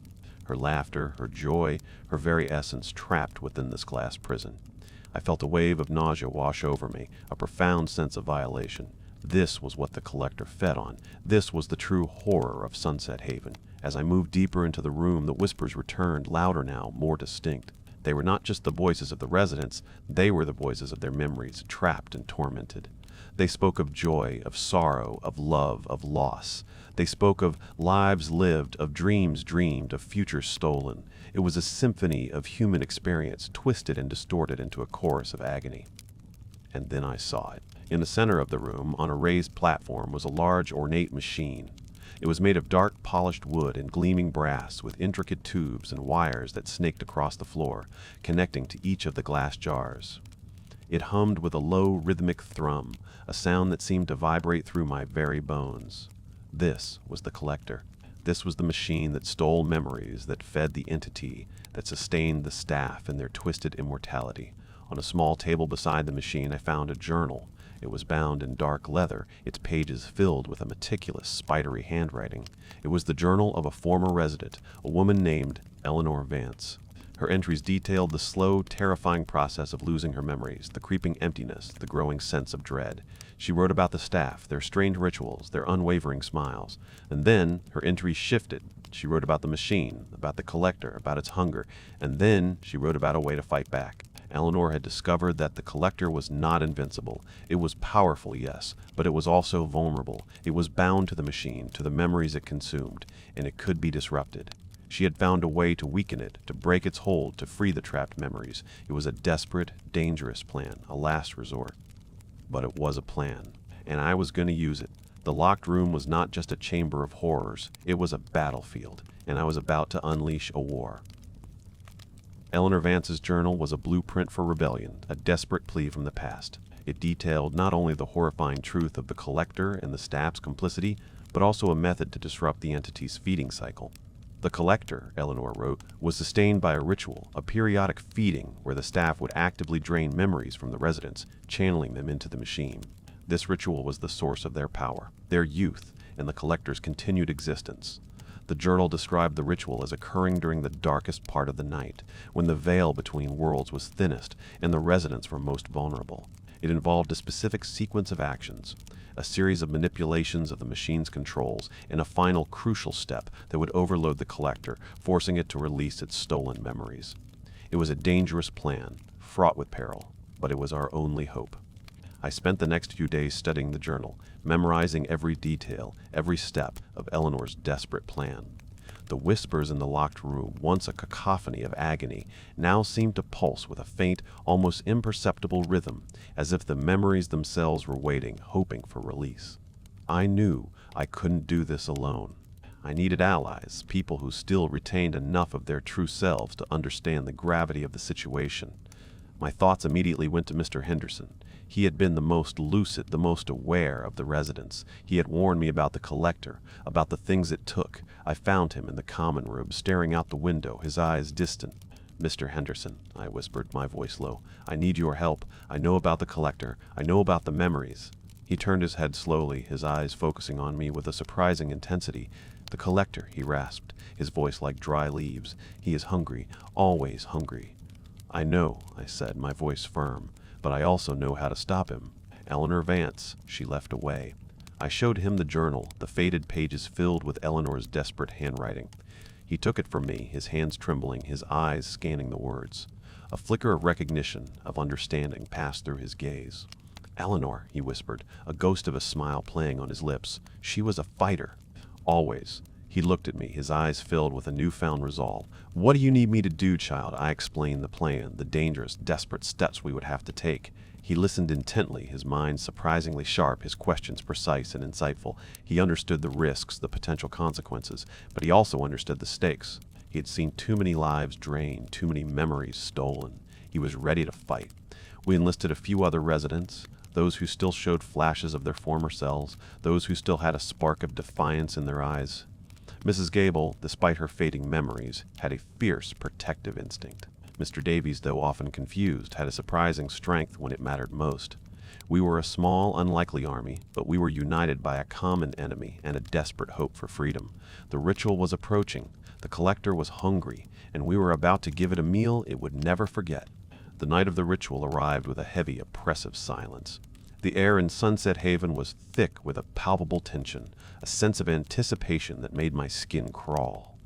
Her laughter, her joy, her very essence trapped within this glass prison. I felt a wave of nausea wash over me, a profound sense of violation. This was what the collector fed on. This was the true horror of Sunset Haven. As I moved deeper into the room, the whispers returned, louder now, more distinct. They were not just the voices of the residents, they were the voices of their memories, trapped and tormented. They spoke of joy, of sorrow, of love, of loss. They spoke of lives lived, of dreams dreamed, of futures stolen. It was a symphony of human experience, twisted and distorted into a chorus of agony. And then I saw it. In the center of the room, on a raised platform, was a large, ornate machine. It was made of dark, polished wood and gleaming brass, with intricate tubes and wires that snaked across the floor, connecting to each of the glass jars. It hummed with a low, rhythmic thrum, a sound that seemed to vibrate through my very bones. This was the collector. This was the machine that stole memories, that fed the entity, that sustained the staff in their twisted immortality. On a small table beside the machine, I found a journal. It was bound in dark leather, its pages filled with a meticulous, spidery handwriting. It was the journal of a former resident, a woman named Eleanor Vance. Her entries detailed the slow, terrifying process of losing her memories, the creeping emptiness, the growing sense of dread. She wrote about the staff, their strange rituals, their unwavering smiles. And then her entries shifted. She wrote about the machine, about the collector, about its hunger. And then she wrote about a way to fight back. Eleanor had discovered that the collector was not invincible. It was powerful, yes, but it was also vulnerable. It was bound to the machine, to the memories it consumed, and it could be disrupted. She had found a way to weaken it, to break its hold, to free the trapped memories. It was a desperate, dangerous plan, a last resort. But it was a plan, and I was going to use it. The locked room was not just a chamber of horrors. It was a battlefield, and I was about to unleash a war. Eleanor Vance's journal was a blueprint for rebellion, a desperate plea from the past. It detailed not only the horrifying truth of the collector and the staff's complicity, but also a method to disrupt the entity's feeding cycle. The collector, Eleanor wrote, was sustained by a ritual, a periodic feeding where the staff would actively drain memories from the residents, channeling them into the machine. This ritual was the source of their power, their youth, and the collector's continued existence. The journal described the ritual as occurring during the darkest part of the night, when the veil between worlds was thinnest and the residents were most vulnerable. It involved a specific sequence of actions, a series of manipulations of the machine's controls, and a final crucial step that would overload the collector, forcing it to release its stolen memories. It was a dangerous plan, fraught with peril, but it was our only hope. I spent the next few days studying the journal, memorizing every detail, every step of Eleanor's desperate plan. The whispers in the locked room, once a cacophony of agony, now seemed to pulse with a faint, almost imperceptible rhythm, as if the memories themselves were waiting, hoping for release. I knew I couldn't do this alone. I needed allies, people who still retained enough of their true selves to understand the gravity of the situation. My thoughts immediately went to Mr. Henderson. He had been the most lucid, the most aware of the residents. He had warned me about the collector, about the things it took. I found him in the common room, staring out the window, his eyes distant. "Mr. Henderson," I whispered, my voice low, "I need your help. I know about the collector. I know about the memories." He turned his head slowly, his eyes focusing on me with a surprising intensity. "The collector," he rasped, his voice like dry leaves. "He is hungry, always hungry." "I know," I said, my voice firm, "but I also know how to stop him." Eleanor Vance, she left away. I showed him the journal, the faded pages filled with Eleanor's desperate handwriting. He took it from me, his hands trembling, his eyes scanning the words. A flicker of recognition, of understanding, passed through his gaze. "Eleanor," he whispered, a ghost of a smile playing on his lips. "She was a fighter. Always." He looked at me, his eyes filled with a newfound resolve. "What do you need me to do, child?" I explained the plan, the dangerous, desperate steps we would have to take. He listened intently, his mind surprisingly sharp, his questions precise and insightful. He understood the risks, the potential consequences, but he also understood the stakes. He had seen too many lives drained, too many memories stolen. He was ready to fight. We enlisted a few other residents, those who still showed flashes of their former selves, those who still had a spark of defiance in their eyes. Mrs. Gable, despite her fading memories, had a fierce, protective instinct. Mr. Davies, though often confused, had a surprising strength when it mattered most. We were a small, unlikely army, but we were united by a common enemy and a desperate hope for freedom. The ritual was approaching, the collector was hungry, and we were about to give it a meal it would never forget. The night of the ritual arrived with a heavy, oppressive silence. The air in Sunset Haven was thick with a palpable tension, a sense of anticipation that made my skin crawl.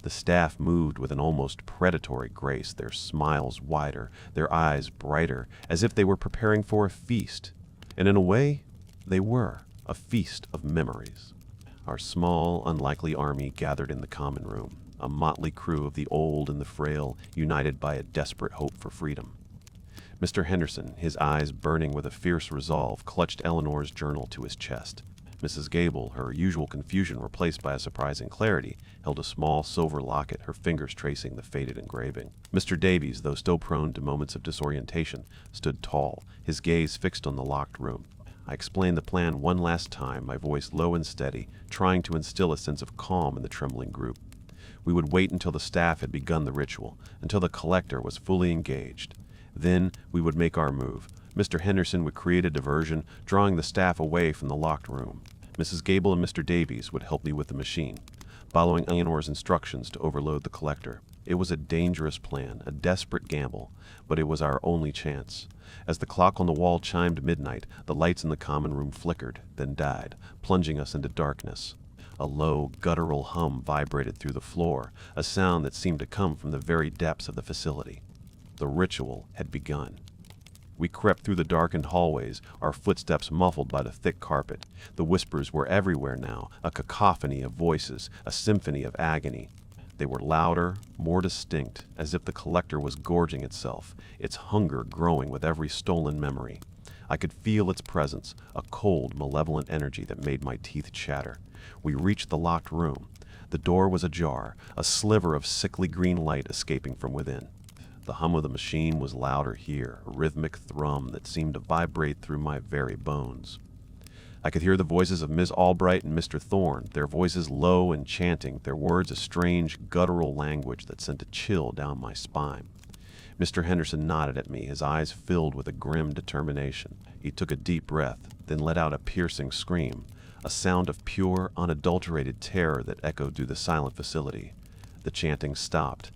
The staff moved with an almost predatory grace, their smiles wider, their eyes brighter, as if they were preparing for a feast. And in a way, they were, a feast of memories. Our small, unlikely army gathered in the common room, a motley crew of the old and the frail, united by a desperate hope for freedom. Mr. Henderson, his eyes burning with a fierce resolve, clutched Eleanor's journal to his chest. Mrs. Gable, her usual confusion replaced by a surprising clarity, held a small silver locket, her fingers tracing the faded engraving. Mr. Davies, though still prone to moments of disorientation, stood tall, his gaze fixed on the locked room. I explained the plan one last time, my voice low and steady, trying to instill a sense of calm in the trembling group. We would wait until the staff had begun the ritual, until the collector was fully engaged. Then we would make our move. Mr. Henderson would create a diversion, drawing the staff away from the locked room. Mrs. Gable and Mr. Davies would help me with the machine, following Eleanor's instructions to overload the collector. It was a dangerous plan, a desperate gamble, but it was our only chance. As the clock on the wall chimed midnight, the lights in the common room flickered, then died, plunging us into darkness. A low, guttural hum vibrated through the floor, a sound that seemed to come from the very depths of the facility. The ritual had begun. We crept through the darkened hallways, our footsteps muffled by the thick carpet. The whispers were everywhere now, a cacophony of voices, a symphony of agony. They were louder, more distinct, as if the collector was gorging itself, its hunger growing with every stolen memory. I could feel its presence, a cold, malevolent energy that made my teeth chatter. We reached the locked room. The door was ajar, a sliver of sickly green light escaping from within. The hum of the machine was louder here, a rhythmic thrum that seemed to vibrate through my very bones. I could hear the voices of Miss Albright and Mr. Thorne, their voices low and chanting, their words a strange, guttural language that sent a chill down my spine. Mr. Henderson nodded at me, his eyes filled with a grim determination. He took a deep breath, then let out a piercing scream, a sound of pure, unadulterated terror that echoed through the silent facility. The chanting stopped.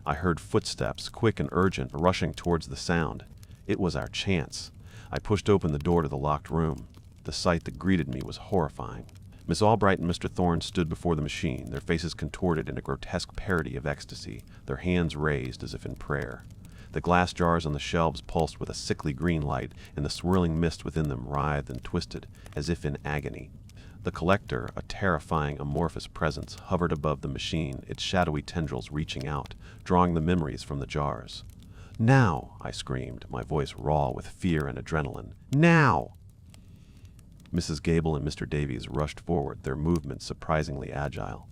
I heard footsteps, quick and urgent, rushing towards the sound. It was our chance. I pushed open the door to the locked room. The sight that greeted me was horrifying. Miss Albright and Mr. Thorne stood before the machine, their faces contorted in a grotesque parody of ecstasy, their hands raised as if in prayer. The glass jars on the shelves pulsed with a sickly green light, and the swirling mist within them writhed and twisted, as if in agony. The collector, a terrifying amorphous presence, hovered above the machine, its shadowy tendrils reaching out, drawing the memories from the jars. "Now!" I screamed, my voice raw with fear and adrenaline. "Now!" Mrs. Gable and Mr. Davies rushed forward, their movements surprisingly agile.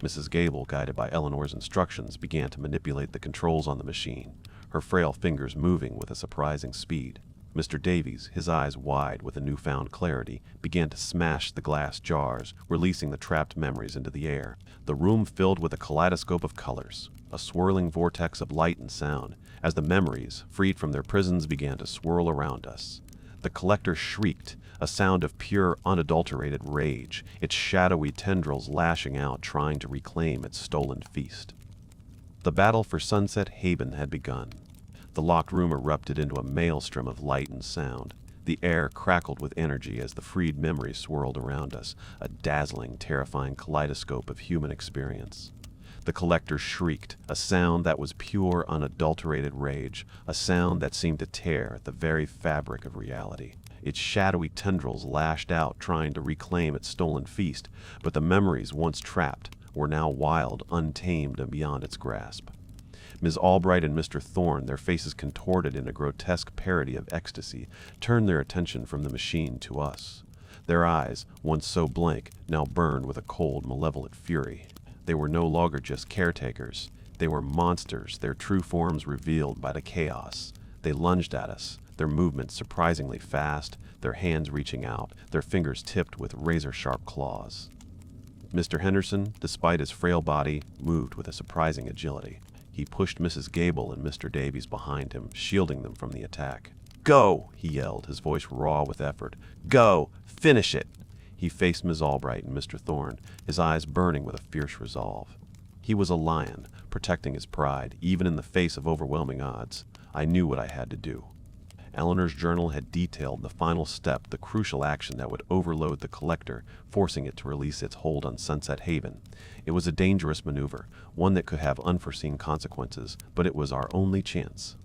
Mrs. Gable, guided by Eleanor's instructions, began to manipulate the controls on the machine, her frail fingers moving with a surprising speed. Mr. Davies, his eyes wide with a newfound clarity, began to smash the glass jars, releasing the trapped memories into the air. The room filled with a kaleidoscope of colors, a swirling vortex of light and sound, as the memories, freed from their prisons, began to swirl around us. The collector shrieked, a sound of pure, unadulterated rage, its shadowy tendrils lashing out, trying to reclaim its stolen feast. The battle for Sunset Haven had begun. The locked room erupted into a maelstrom of light and sound. The air crackled with energy as the freed memories swirled around us, a dazzling, terrifying kaleidoscope of human experience. The collector shrieked, a sound that was pure, unadulterated rage, a sound that seemed to tear at the very fabric of reality. Its shadowy tendrils lashed out, trying to reclaim its stolen feast, but the memories, once trapped, were now wild, untamed, and beyond its grasp. Ms. Albright and Mr. Thorne, their faces contorted in a grotesque parody of ecstasy, turned their attention from the machine to us. Their eyes, once so blank, now burned with a cold, malevolent fury. They were no longer just caretakers. They were monsters, their true forms revealed by the chaos. They lunged at us, their movements surprisingly fast, their hands reaching out, their fingers tipped with razor-sharp claws. Mr. Henderson, despite his frail body, moved with a surprising agility. He pushed Mrs. Gable and Mr. Davies behind him, shielding them from the attack. "Go!" he yelled, his voice raw with effort. "Go! Finish it!" He faced Miss Albright and Mr. Thorne, his eyes burning with a fierce resolve. He was a lion, protecting his pride, even in the face of overwhelming odds. I knew what I had to do. Eleanor's journal had detailed the final step, the crucial action that would overload the collector, forcing it to release its hold on Sunset Haven. It was a dangerous maneuver, one that could have unforeseen consequences, but it was our only chance.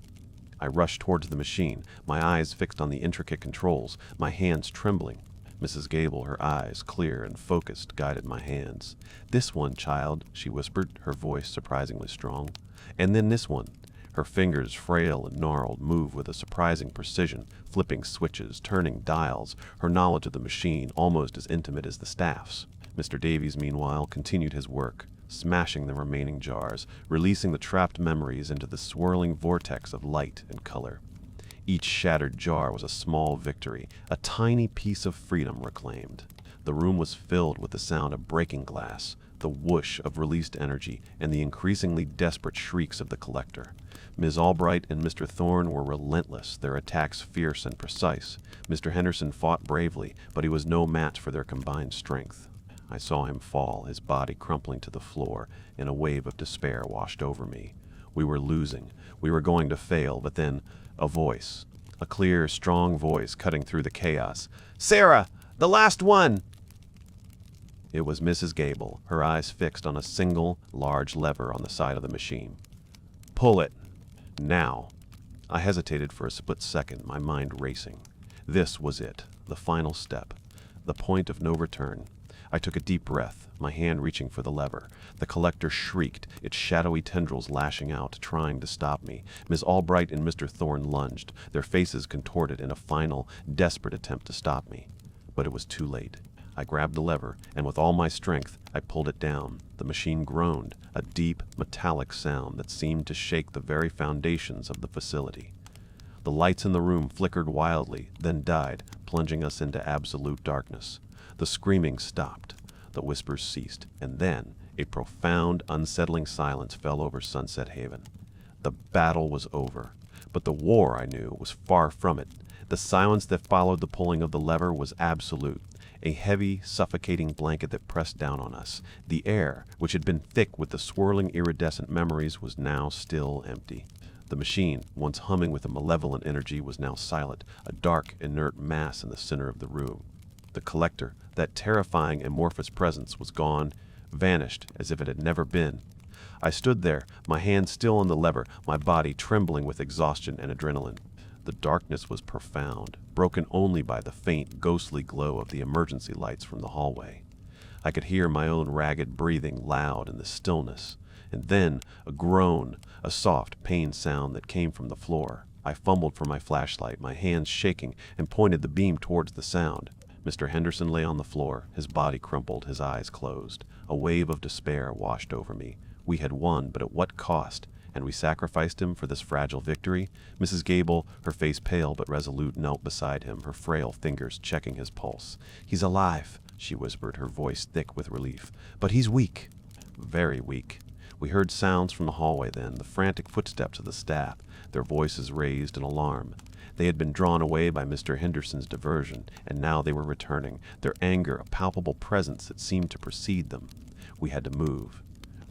I rushed towards the machine, my eyes fixed on the intricate controls, my hands trembling. Mrs. Gable, her eyes clear and focused, guided my hands. "This one, child," she whispered, her voice surprisingly strong. "And then this one." Her fingers, frail and gnarled, moved with a surprising precision, flipping switches, turning dials, her knowledge of the machine almost as intimate as the staff's. Mr. Davies, meanwhile, continued his work, smashing the remaining jars, releasing the trapped memories into the swirling vortex of light and color. Each shattered jar was a small victory, a tiny piece of freedom reclaimed. The room was filled with the sound of breaking glass, the whoosh of released energy, and the increasingly desperate shrieks of the collector. Ms. Albright and Mr. Thorne were relentless, their attacks fierce and precise. Mr. Henderson fought bravely, but he was no match for their combined strength. I saw him fall, his body crumpling to the floor, and a wave of despair washed over me. We were losing. We were going to fail, but then a voice, a clear, strong voice cutting through the chaos. "Sarah! The last one!" It was Mrs. Gable, her eyes fixed on a single, large lever on the side of the machine. "Pull it. Now." I hesitated for a split second, my mind racing. This was it, the final step, the point of no return. I took a deep breath, my hand reaching for the lever. The collector shrieked, its shadowy tendrils lashing out, trying to stop me. Miss Albright and Mr. Thorne lunged, their faces contorted in a final, desperate attempt to stop me. But it was too late. I grabbed the lever, and with all my strength, I pulled it down. The machine groaned, a deep, metallic sound that seemed to shake the very foundations of the facility. The lights in the room flickered wildly, then died, plunging us into absolute darkness. The screaming stopped, the whispers ceased, and then a profound, unsettling silence fell over Sunset Haven. The battle was over, but the war, I knew, was far from it. The silence that followed the pulling of the lever was absolute, a heavy, suffocating blanket that pressed down on us. The air, which had been thick with the swirling, iridescent memories, was now still empty. The machine, once humming with a malevolent energy, was now silent, a dark, inert mass in the center of the room. The collector, that terrifying amorphous presence, was gone, vanished as if it had never been. I stood there, my hand still on the lever, my body trembling with exhaustion and adrenaline. The darkness was profound, broken only by the faint, ghostly glow of the emergency lights from the hallway. I could hear my own ragged breathing loud in the stillness, and then a groan, a soft, pained sound that came from the floor. I fumbled for my flashlight, my hands shaking, and pointed the beam towards the sound. Mr. Henderson lay on the floor, his body crumpled, his eyes closed. A wave of despair washed over me. We had won, but at what cost? And we sacrificed him for this fragile victory? Mrs. Gable, her face pale but resolute, knelt beside him, her frail fingers checking his pulse. "He's alive," she whispered, her voice thick with relief. "But he's weak." Very weak. We heard sounds from the hallway then, the frantic footsteps of the staff, their voices raised in alarm. They had been drawn away by Mr. Henderson's diversion, and now they were returning, their anger a palpable presence that seemed to precede them. We had to move.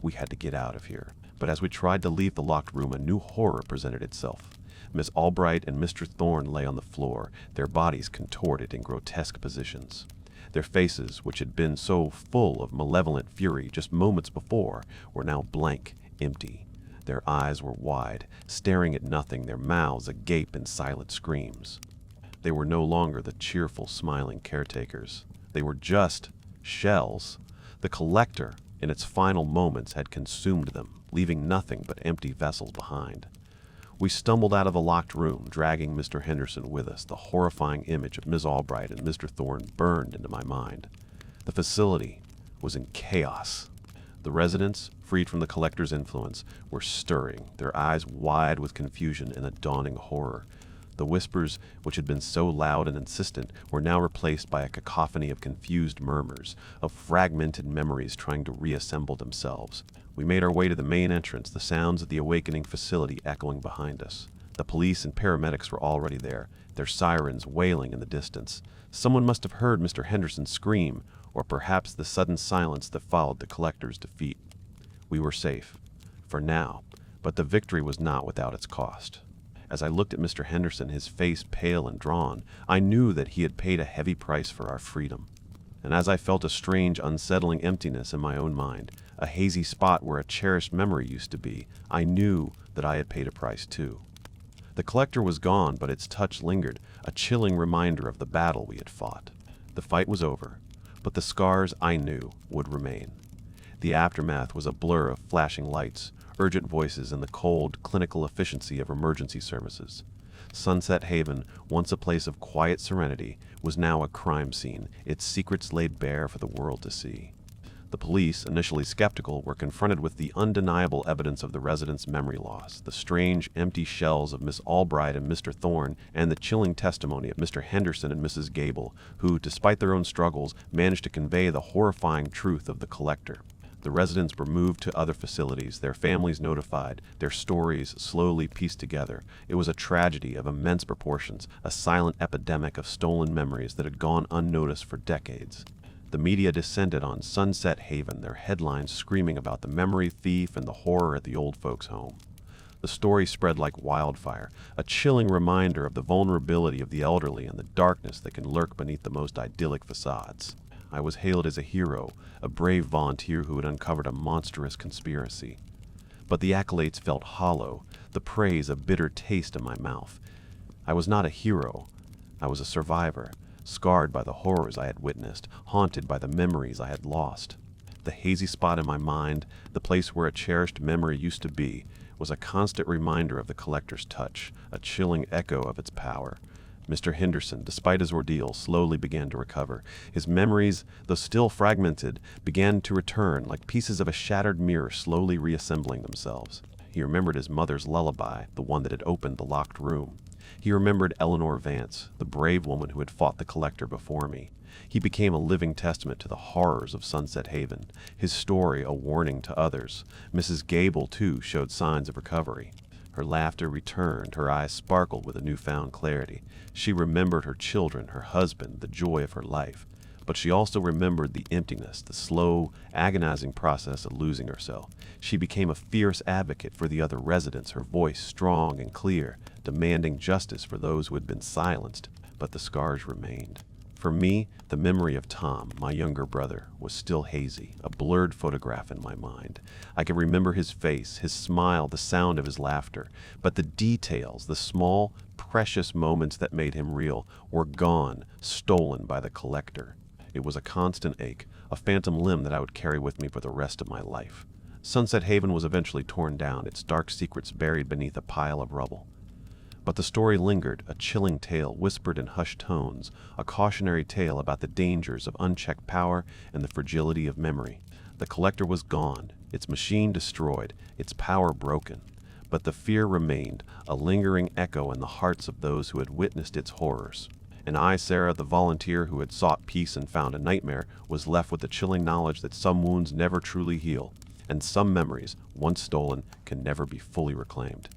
We had to get out of here. But as we tried to leave the locked room, a new horror presented itself. Miss Albright and Mr. Thorne lay on the floor, their bodies contorted in grotesque positions. Their faces, which had been so full of malevolent fury just moments before, were now blank, empty. Their eyes were wide, staring at nothing, their mouths agape in silent screams. They were no longer the cheerful, smiling caretakers. They were just shells. The collector, in its final moments, had consumed them, leaving nothing but empty vessels behind. We stumbled out of the locked room, dragging Mr. Henderson with us. The horrifying image of Miss Albright and Mr. Thorne burned into my mind. The facility was in chaos. The residents, freed from the collector's influence, were stirring, their eyes wide with confusion and a dawning horror. The whispers, which had been so loud and insistent, were now replaced by a cacophony of confused murmurs, of fragmented memories trying to reassemble themselves. We made our way to the main entrance, the sounds of the awakening facility echoing behind us. The police and paramedics were already there, their sirens wailing in the distance. Someone must have heard Mr. Henderson scream, or perhaps the sudden silence that followed the collector's defeat. We were safe, for now, but the victory was not without its cost. As I looked at Mr. Henderson, his face pale and drawn, I knew that he had paid a heavy price for our freedom. And as I felt a strange, unsettling emptiness in my own mind, a hazy spot where a cherished memory used to be, I knew that I had paid a price too. The collector was gone, but its touch lingered, a chilling reminder of the battle we had fought. The fight was over, but the scars, I knew, would remain. The aftermath was a blur of flashing lights, urgent voices, and the cold, clinical efficiency of emergency services. Sunset Haven, once a place of quiet serenity, was now a crime scene, its secrets laid bare for the world to see. The police, initially skeptical, were confronted with the undeniable evidence of the residents' memory loss, the strange, empty shells of Miss Albright and Mr. Thorne, and the chilling testimony of Mr. Henderson and Mrs. Gable, who, despite their own struggles, managed to convey the horrifying truth of the collector. The residents were moved to other facilities, their families notified, their stories slowly pieced together. It was a tragedy of immense proportions, a silent epidemic of stolen memories that had gone unnoticed for decades. The media descended on Sunset Haven, their headlines screaming about the memory thief and the horror at the old folks' home. The story spread like wildfire, a chilling reminder of the vulnerability of the elderly and the darkness that can lurk beneath the most idyllic facades. I was hailed as a hero, a brave volunteer who had uncovered a monstrous conspiracy. But the accolades felt hollow. the praise a bitter taste in my mouth. I was not a hero. I was a survivor, scarred by the horrors I had witnessed, haunted by the memories I had lost. The hazy spot in my mind, the place where a cherished memory used to be, was a constant reminder of the collector's touch, a chilling echo of its power. Mr. Henderson, despite his ordeal, slowly began to recover. His memories, though still fragmented, began to return like pieces of a shattered mirror slowly reassembling themselves. He remembered his mother's lullaby, the one that had opened the locked room. He remembered Eleanor Vance, the brave woman who had fought the collector before me. He became a living testament to the horrors of Sunset Haven, his story a warning to others. Mrs. Gable, too, showed signs of recovery. Her laughter returned, her eyes sparkled with a newfound clarity. She remembered her children, her husband, the joy of her life. But she also remembered the emptiness, the slow, agonizing process of losing herself. She became a fierce advocate for the other residents, her voice strong and clear, demanding justice for those who had been silenced. But the scars remained. For me, the memory of Tom, my younger brother, was still hazy, a blurred photograph in my mind. I could remember his face, his smile, the sound of his laughter, but the details, the small, precious moments that made him real, were gone, stolen by the collector. It was a constant ache, a phantom limb that I would carry with me for the rest of my life. Sunset Haven was eventually torn down, its dark secrets buried beneath a pile of rubble. But the story lingered, a chilling tale whispered in hushed tones, a cautionary tale about the dangers of unchecked power and the fragility of memory. The collector was gone, its machine destroyed, its power broken. But the fear remained, a lingering echo in the hearts of those who had witnessed its horrors. And I, Sarah, the volunteer who had sought peace and found a nightmare, was left with the chilling knowledge that some wounds never truly heal, and some memories, once stolen, can never be fully reclaimed.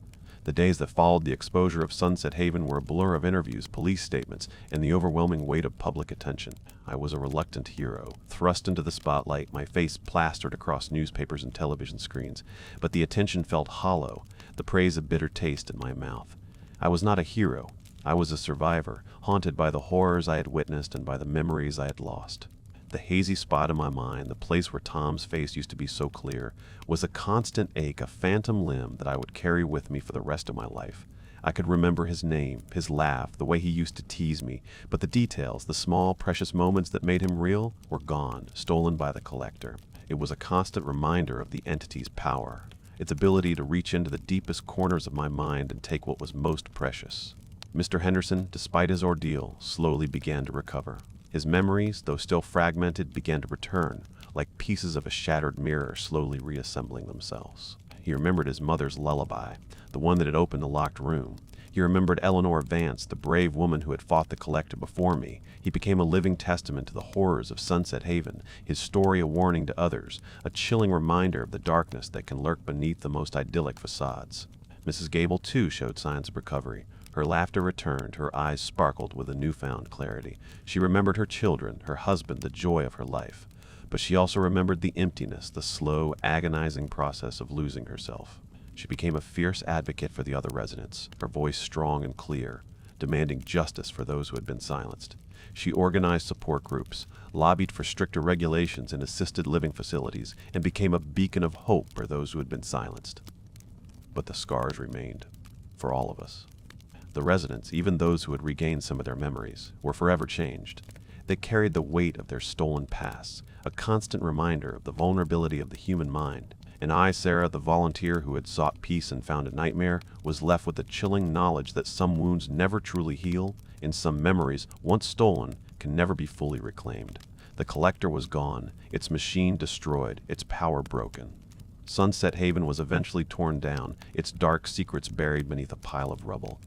The days that followed the exposure of Sunset Haven were a blur of interviews, police statements, and the overwhelming weight of public attention. I was a reluctant hero, thrust into the spotlight, my face plastered across newspapers and television screens. But the attention felt hollow, the praise a bitter taste in my mouth. I was not a hero. I was a survivor, haunted by the horrors I had witnessed and by the memories I had lost. The hazy spot in my mind, the place where Tom's face used to be so clear, was a constant ache, a phantom limb that I would carry with me for the rest of my life. I could remember his name, his laugh, the way he used to tease me, but the details, the small, precious moments that made him real, were gone, stolen by the collector. It was a constant reminder of the entity's power, its ability to reach into the deepest corners of my mind and take what was most precious. Mr. Henderson, despite his ordeal, slowly began to recover. His memories, though still fragmented, began to return, like pieces of a shattered mirror slowly reassembling themselves. He remembered his mother's lullaby, the one that had opened the locked room. He remembered Eleanor Vance, the brave woman who had fought the collector before me. He became a living testament to the horrors of Sunset Haven, his story a warning to others, a chilling reminder of the darkness that can lurk beneath the most idyllic facades. Mrs. Gable, too, showed signs of recovery. Her laughter returned, her eyes sparkled with a newfound clarity. She remembered her children, her husband, the joy of her life. But she also remembered the emptiness, the slow, agonizing process of losing herself. She became a fierce advocate for the other residents, her voice strong and clear, demanding justice for those who had been silenced. She organized support groups, lobbied for stricter regulations in assisted living facilities, and became a beacon of hope for those who had been silenced. But the scars remained, for all of us. The residents, even those who had regained some of their memories, were forever changed. They carried the weight of their stolen pasts, a constant reminder of the vulnerability of the human mind. And I, Sarah, the volunteer who had sought peace and found a nightmare, was left with the chilling knowledge that some wounds never truly heal, and some memories, once stolen, can never be fully reclaimed. The collector was gone, its machine destroyed, its power broken. Sunset Haven was eventually torn down, its dark secrets buried beneath a pile of rubble.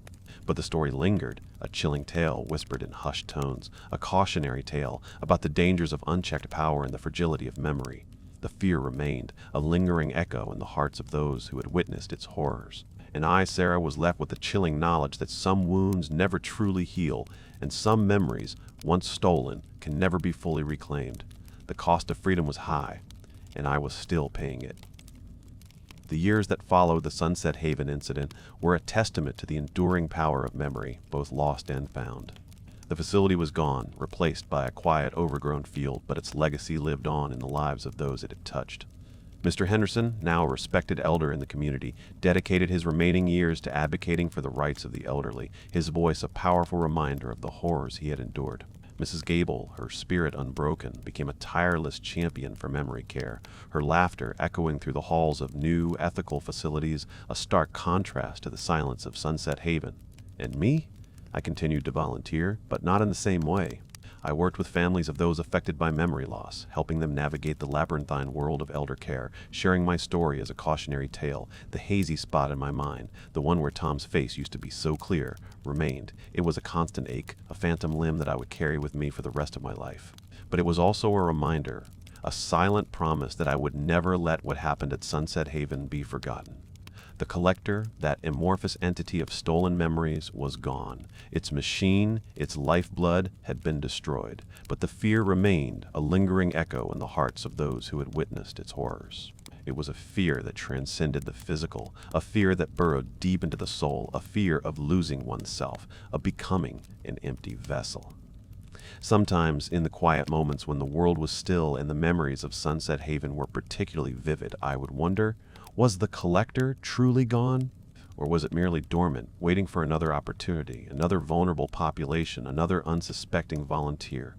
But the story lingered, a chilling tale whispered in hushed tones, a cautionary tale about the dangers of unchecked power and the fragility of memory. The fear remained, a lingering echo in the hearts of those who had witnessed its horrors. And I, Sarah, was left with the chilling knowledge that some wounds never truly heal, and some memories, once stolen, can never be fully reclaimed. The cost of freedom was high, and I was still paying it. The years that followed the Sunset Haven incident were a testament to the enduring power of memory, both lost and found. The facility was gone, replaced by a quiet, overgrown field, but its legacy lived on in the lives of those it had touched. Mr. Henderson, now a respected elder in the community, dedicated his remaining years to advocating for the rights of the elderly, his voice a powerful reminder of the horrors he had endured. Mrs. Gable, her spirit unbroken, became a tireless champion for memory care, her laughter echoing through the halls of new, ethical facilities, a stark contrast to the silence of Sunset Haven. And me? I continued to volunteer, but not in the same way. I worked with families of those affected by memory loss, helping them navigate the labyrinthine world of elder care, sharing my story as a cautionary tale. The hazy spot in my mind, the one where Tom's face used to be so clear, remained. It was a constant ache, a phantom limb that I would carry with me for the rest of my life. But it was also a reminder, a silent promise that I would never let what happened at Sunset Haven be forgotten. The collector, that amorphous entity of stolen memories, was gone. Its machine, its lifeblood, had been destroyed, but the fear remained, a lingering echo in the hearts of those who had witnessed its horrors. It was a fear that transcended the physical, a fear that burrowed deep into the soul, a fear of losing oneself, of becoming an empty vessel. Sometimes, in the quiet moments when the world was still and the memories of Sunset Haven were particularly vivid, I would wonder, was the collector truly gone? Or was it merely dormant, waiting for another opportunity, another vulnerable population, another unsuspecting volunteer?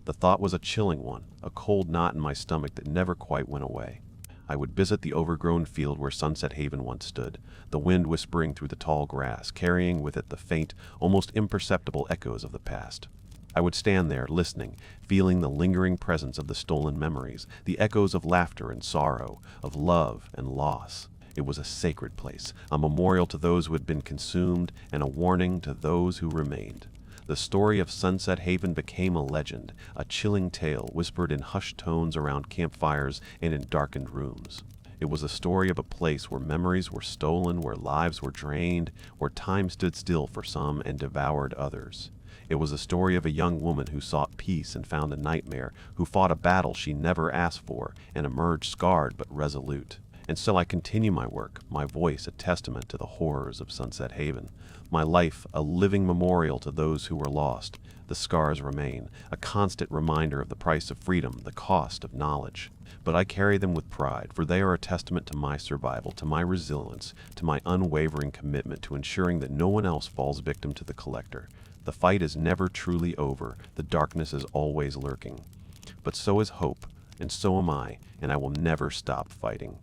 The thought was a chilling one, a cold knot in my stomach that never quite went away. I would visit the overgrown field where Sunset Haven once stood, the wind whispering through the tall grass, carrying with it the faint, almost imperceptible echoes of the past. I would stand there, listening, feeling the lingering presence of the stolen memories, the echoes of laughter and sorrow, of love and loss. It was a sacred place, a memorial to those who had been consumed, and a warning to those who remained. The story of Sunset Haven became a legend, a chilling tale whispered in hushed tones around campfires and in darkened rooms. It was a story of a place where memories were stolen, where lives were drained, where time stood still for some and devoured others. It was a story of a young woman who sought peace and found a nightmare, who fought a battle she never asked for and emerged scarred but resolute. And so I continue my work, my voice a testament to the horrors of Sunset Haven, my life a living memorial to those who were lost. The scars remain, a constant reminder of the price of freedom, the cost of knowledge. But I carry them with pride, for they are a testament to my survival, to my resilience, to my unwavering commitment to ensuring that no one else falls victim to the collector. The fight is never truly over, the darkness is always lurking. But so is hope, and so am I, and I will never stop fighting.